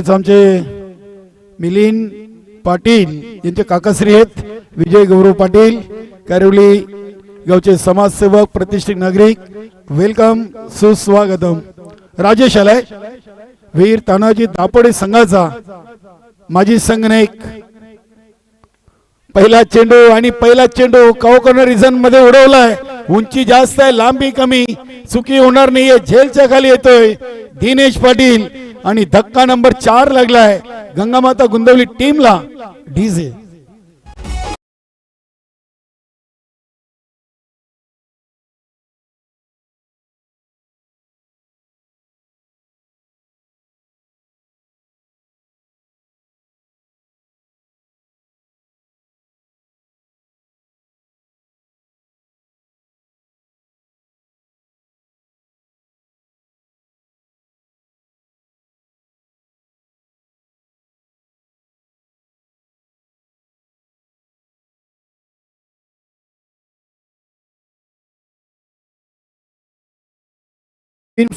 आमचे मिलिंद पाटील यांचे काकाश्री आहेत. विजय गौरव पाटील कारिवली गावचे समाजसेवक प्रतिष्ठित नागरिक वेलकम सुस्वागतम. राजेश आलाय. वीर तानाजी दापोडे संघाचा माजी संघनायक. पहिला चेंडू काऊ कॉर्नर रिझन मध्ये उडवलाय. उंची जास्त आहे, लांबी कमी, चुकी होणार नाहीये. झेलच्या खाली येतोय दिनेश पाटील आणि धक्का नंबर 4 लागलाय गंगामाता गुंदवली टीमला. डीजे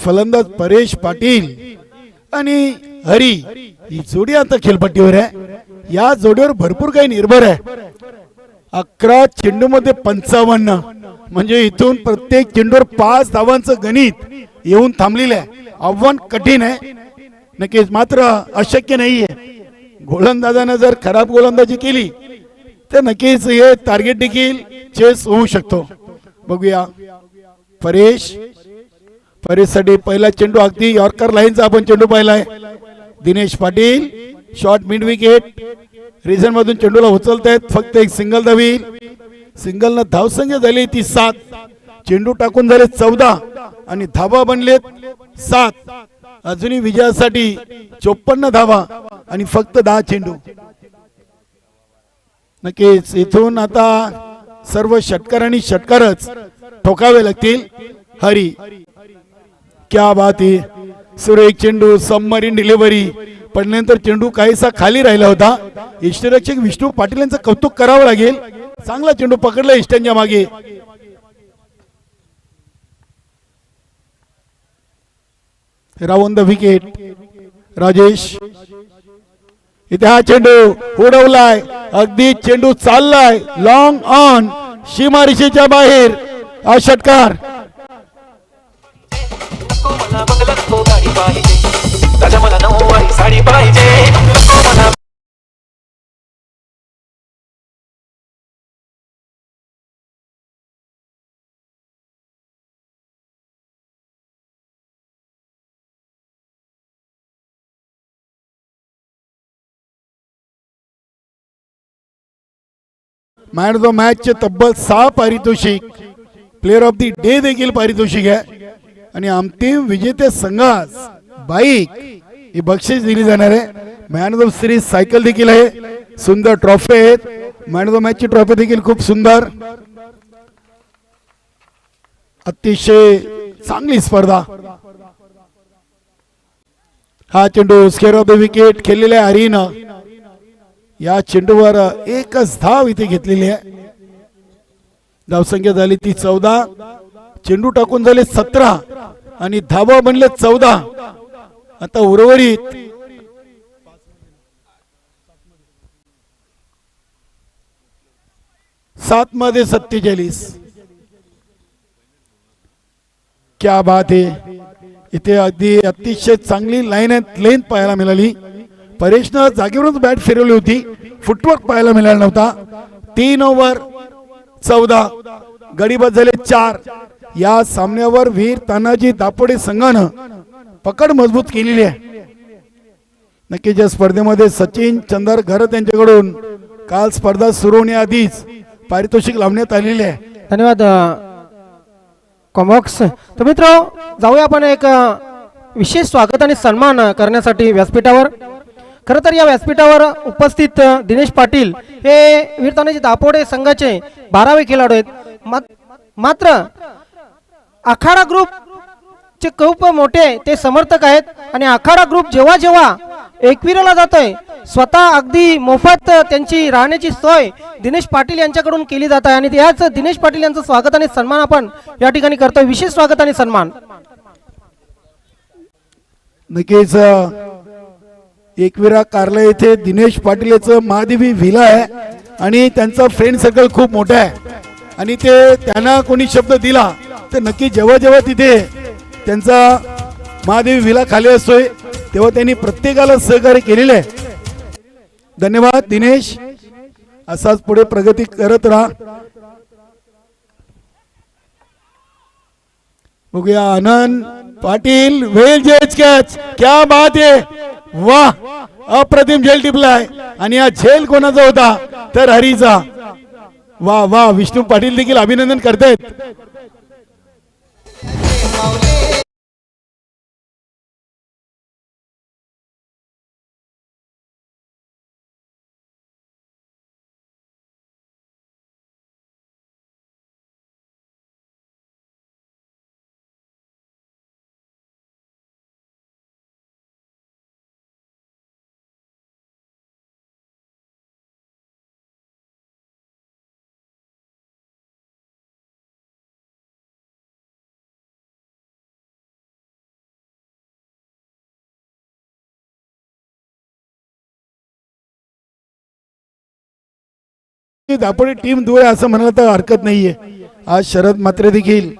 फलंदाज परेश पाटील आणि हरी ही जोडी आता खेळपट्टीवर आहे. या जोडीवर भरपूर काही निर्भर आहे. 11 चेंडू मध्ये 55 म्हणजे इथून प्रत्येक चेंडूवर 5 धावांचं गणित येऊन थांबलेलं आहे. आव्हान कठीण आहे नक्कीच, मात्र अशक्य नाहीये. गोलंदाजानं जर खराब गोलंदाजी केली तर नक्कीच हे टार्गेट देखील चेस होऊ शकतो. बघूया. परेशसाठी पहिला चेंडू अगदी यॉर्कर लाईनचा आपण चेंडू पाहिलाय. Dinesh Patil short mid wicket reason मधून चेंडूला उचलतायत. फक्त एक सिंगल धावी. सिंगल न धावसंख्या झाली ती 7. चेंडू टाकून झाले 14 आणि धावा बनलेत 7. अजूनही विजयासाठी 54 धावा आणि फक्त 10 चेंडू. नक्कीच इथून आता सर्व षटकार आणि षटकारच ठोकावे लागतील. हरी क्या बात आहे. सुरेख चेंडू, सबमरीन डिलिव्हरी. पडल्यानंतर चेंडू काहीसा खाली राहिला होता. इष्टरक्षक विष्णू पाटील यांचं कौतुक करावं लागेल. चांगला चेंडू पकडला इष्टांच्या मागे. Round the wicket Rajesh. इथे हा चेंडू उडवलाय. अगदी चेंडू चाललाय लॉंग ऑन सीमारेषेच्या बाहेर. हा षटकार मला बंगला नको गाडी पाहिजे, राजा मला नऊवारी साडी पाहिजे, नको मला मॅन ऑफ द मॅचचे तब्बल 6 पारितोषिक, प्लेअर ऑफ द डे देखील पारितोषिक आहे आणि अंतिम विजेते संघास बाईक ही बक्षीस दिली जाणार आहे. Man of the series cycle देखील आहे, सुंदर ट्रॉफी आहेत. मॅन ऑफ द मॅचची ट्रॉफी देखील खूप सुंदर, अतिशय चांगली स्पर्धा. हा चेंडू स्क्वेअर ऑफ द विकेट खेळलेला आहे हरीनं. या चेंडूवर एकच धाव इथे घेतलेली आहे. धावसंख्या झाली ती 14, चेंडू टाकून झाले 17 आणि धावा बनले 14. आता उर्वरित 7 मध्ये 47. क्या बात आहे. इथे अगदी अतिशय चांगली लाईन लेंथ पाहायला मिळाली. परेशनं जागेवरून बॅट फिरवली होती, फुटवर्क पाहायला मिळाला नव्हता. 3 ओव्हर 14, गडी बाद झाले 4. या सामन्यावर वीर तानाजी दापोडे संघानं पकड मजबूत केलेली आहे. नक्कीच या स्पर्धेमध्ये सचिन चंदर घरत यांच्याकडून काल स्पर्धा सुरू होण्याआधीच पारितोषिक लावण्यात आलेले आहे. धन्यवाद कॉमॉक्स. तर मित्र, जाऊया आपण एक विशेष स्वागत आणि सन्मान करण्यासाठी व्यासपीठावर. खरं तर या व्यासपीठावर उपस्थित दिनेश पाटील हे वीर तानाजी दापोडे संघाचे 12वे खेळाडू आहेत. मात्र आखाडा ग्रुप चे खूप मोठे ते समर्थक आहेत आणि आखाडा ग्रुप जेव्हा जेव्हा एकविराला जातोय, स्वतः अगदी मोफत त्यांची राहण्याची सोय दिनेश पाटील यांच्याकडून केली जात आहे. आणि याच दिनेश पाटील यांचं स्वागत आणि सन्मान आपण या ठिकाणी करतोय. विशेष स्वागत आणि सन्मान. नक्कीच एकविरा कार्ला येथे दिनेश पाटील याचं महादेवी व्हिला आहे आणि त्यांचा फ्रेंड सर्कल खूप मोठा आहे. आणि ते त्यांना कोणी शब्द दिला तर नक्की जेव्हा जेव्हा तिथे त्यांचा महादेवी व्हिला खाली असतोय तेव्हा त्यांनी प्रत्येकाला सहकार्य केलेले आहे. धन्यवाद दिनेश, असाच पुढे प्रगती करत राहा. बघूया आनंद पाटील, वेल जज कॅच, क्या बात आहे. वाह, अप्रतिम झेल टिपलाय. आणि हा झेल कोणाचा होता तर हरीचा. वाह वाह, विष्णू पाटील देखील अभिनंदन करतायत. दापोडे टीम दूर आहे असं म्हणायला तर हरकत नाहीये. आज शरद मात्रे देखील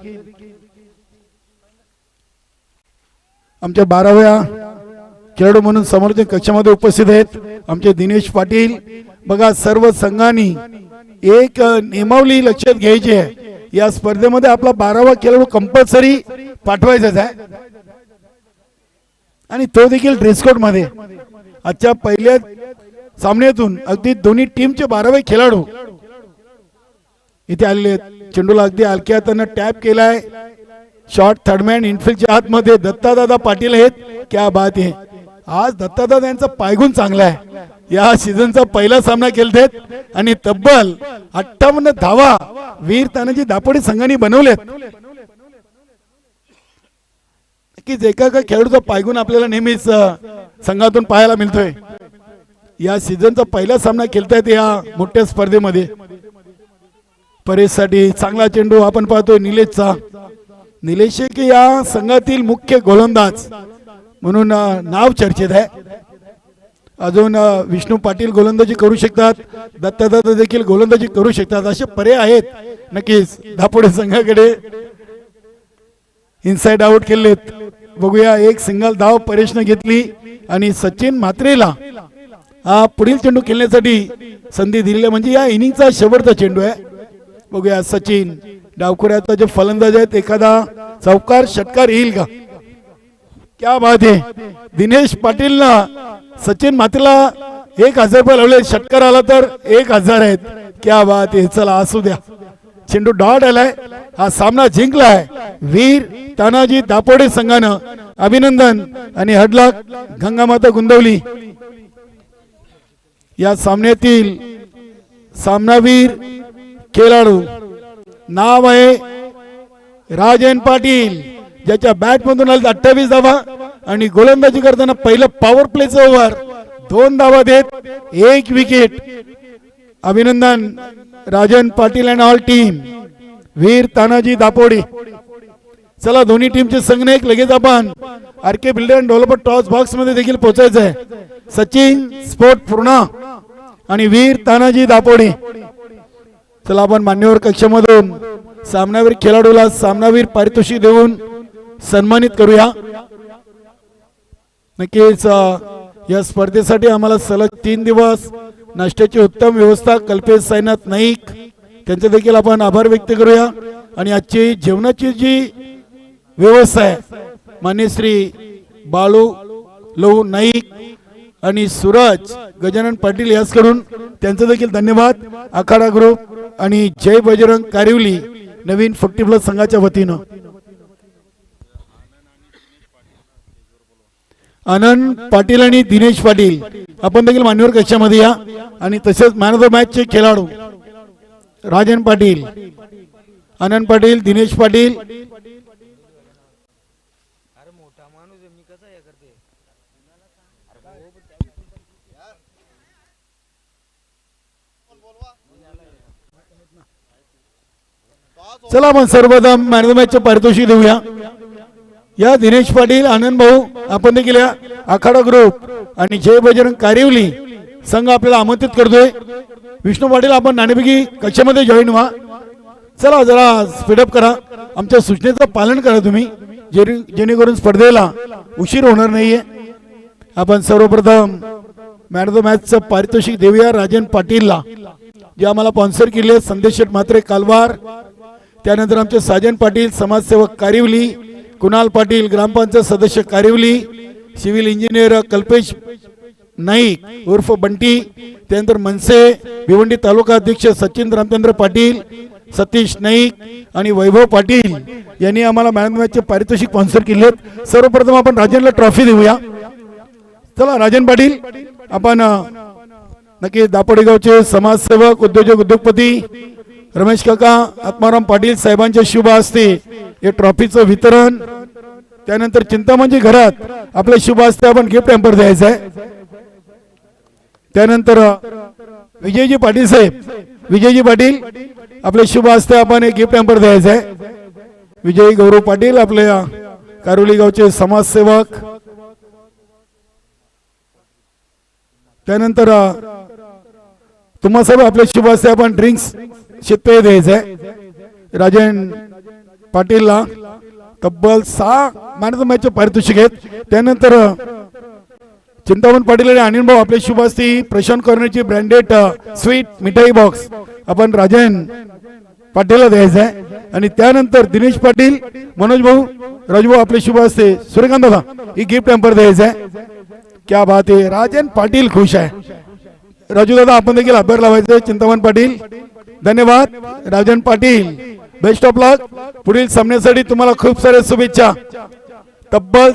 आमच्या 12व्या खेळाडू म्हणून समोरच्या कक्षामध्ये उपस्थित आहेत. आमचे दिनेश पाटील. बघा, सर्व संघांनी एक नियमावली लक्षात घ्यायची आहे. या स्पर्धेमध्ये आपला 12वा खेळाडू कंपल्सरी पाठवायचाच आहे आणि तो देखील ड्रेस कोड मध्ये. आजच्या पहिल्या सामन्यातून अगदी दोन्ही टीमचे 12वे खेळाडू इथे आलेले आहेत. चेंडूला अगदी हलक्या हाताने टॅप केलाय. शॉर्ट थर्डमॅन इनफिल्डच्या आतमध्ये दत्तादादा पाटील आहेत. क्या बात आहे. आज दत्तादादा यांचा पायगुण चांगला आहे. या सीझनचा पहिला सामना खेळतात आणि तब्बल 58 धावा वीर तानाजी दापोडे संघाने बनवलेत. नक्कीच एका खेळाडूचा पायगुण आपल्याला नेहमीच संघातून पाहायला मिळतोय. या सीझनचा पहिला सामना खेळतायत या मोठ्या स्पर्धेमध्ये. परेशसाठी चांगला चेंडू आपण पाहतोय निलेशचा. निलेश की या संघातील मुख्य गोलंदाज म्हणून नाव चर्चेत आहे. अजून विष्णू पाटील गोलंदाजी करू शकतात, दत्तादादा देखील गोलंदाजी करू शकतात, असे पर्याय आहेत. नक्कीच दापोडे संघाकडे इनसाइड आउट केलेत. बघूया एक सिंगल धाव परेशने घेतली आणि सचिन म्हात्रेला हा पुढील चेंडू खेळण्यासाठी संधी दिलेली म्हणजे या इनिंगचा शेवटचा चेंडू आहे. बघूया सचिन डावखुऱ्याचा जे फलंदाज आहेत एखादा चौकार षटकार येईल का. क्या बात आहे. दिनेश पाटीलला सचिन म्हात्रेला 1000 रुपये लावले. षटकार आला तर 1000 आहेत. क्या बात आहे. चला असू द्या. चेंडू डॉट आलाय. हा सामना जिंकलाय वीर तानाजी दापोडे संघानं. अभिनंदन आणि हडलाक गंगामाता गुंदवली. या सामन्यातील सामनावीर खेळाडू नाव आहे राजन पाटील, ज्याच्या बॅट मधून आले 28 धावा आणि गोलंदाजी करताना पहिलं पॉवर प्लेचं ओव्हर 2 धावा देत 1 विकेट. अभिनंदन Rajan Patil and all team. Veer Tanaji Dapode. चला दोन्ही टीमचे संघनायक लगेच आपण RK builder and developer toss box मध्ये देखील पोहोचायचं आहे. सचिन स्पोर्ट पूर्णा आणि वीर तानाजी दापोडे. चला आपण मान्यवर कक्षामधून सामनावीर खेळाडूला सामनावीर पारितोषिक देऊन सन्मानित करूया. नक्कीच या स्पर्धेसाठी आम्हाला सलग 3 दिवस नाश्त्याची उत्तम व्यवस्था कल्पेश साईनाथ नाईक त्यांचे देखील आपण आभार व्यक्त करूया. आणि आजची जेवणाची जी व्यवस्था आहे मान्य श्री बाळू लहू नाईक आणि सूरज गजानन पाटील याचकडून त्यांचे देखील धन्यवाद. आखाडा ग्रुप आणि जय बजरंग कारिवली नवीन 40+ संघाच्या वतीनं. आनंद पाटील आणि दिनेश पाटील आपण देखील मान्यवर कक्षामध्ये या. आणि तसेच मॅन ऑफ द मॅच चे खेळाडू राजन पाटील, आनंद पाटील, दिनेश पाटील. चला आपण सर्वप्रथम मॅन ऑफ द मॅच पारितोषिक देऊया. या दिनेश पाटील, आनंद भाऊ आपण देखील या. आखाडा ग्रुप आणि जय बजरंग कारिवली संघ आपल्याला आमंत्रित करतोय. विष्णू पाटील आपण नाणेफेकी कक्षामध्ये जॉईन व्हा. चला जरा स्पीडअप करा. आमच्या सूचनेचं पालन करा तुम्ही, जेणेकरून स्पर्धेला उशीर होणार नाहीये. आपण सर्वप्रथम मॅन ऑफ द मॅचचं पारितोषिक देऊया राजन पाटीलला, जे आम्हाला स्पॉन्सर केले संदेश म्हात्रे कालवार. त्यानंतर आमचे साजन पाटील समाजसेवक कारिवली, कुणाल पाटील ग्रामपंचायत सदस्य कारिवली, सिव्हिल इंजिनियर कल्पेश नाईक उर्फ बंटी. त्यानंतर मनसे भिवंडी तालुका अध्यक्ष सचिन रामचंद्र पाटील, सतीश नाईक आणि वैभव पाटील यांनी आम्हाला मॅन ऑफ द मॅचचे पारितोषिक स्पॉन्सर केले. सर्वप्रथम आपण राजनला ट्रॉफी देऊया. चला राजन पाटील आपण नक्की दापोडे गावचे समाजसेवक उद्योजक उद्योगपती रमेश काका आत्माराम पाटील साहेबांच्या शुभ हस्ते या ट्रॉफीचं वितरण. त्यानंतर चिंतामणजी घरात आपल्या शुभ हस्ते आपण गिफ्ट हॅम्पर द्यायचं आहे. त्यानंतर विजयजी पाटील साहेब, विजयजी पाटील आपल्या शुभ हस्ते आपण एक गिफ्ट हॅम्पर द्यायचं आहे. विजय गौरव पाटील आपल्या कारोली गावचे समाजसेवक. त्यानंतर तुम्हा सर्व आपल्या शुभ हस्ते आपण ड्रिंक्स शीतपेय द्यायचं आहे. राजन पाटीलला तब्बल 6 मॅन ऑफ द मॅचचे पारितोषिक आहेत. त्यानंतर चिंतामण पाटील आणि अनिल भाऊ आपल्या शुभ हस्ते प्रशांत कॉर्नरची ब्रँडेड स्वीट मिठाई बॉक्स आपण राजन पाटीलला द्यायचं आहे. आणि त्यानंतर दिनेश पाटील, मनोज भाऊ, राजभाऊ आपल्या शुभ हस्ते सूर्यकांत दादा ही गिफ्ट हॅम्पर द्यायचं आहे. क्या बात आहे. राजन पाटील खुश आहे. राजू दादा आपण देखील आभार लावायचे. चिंतामण पाटील धन्यवाद. राजन पाटील बेस्ट ऑफ लक. पुढील सामन्यासाठी तुम्हाला खूप साऱ्या शुभेच्छा. तब्बल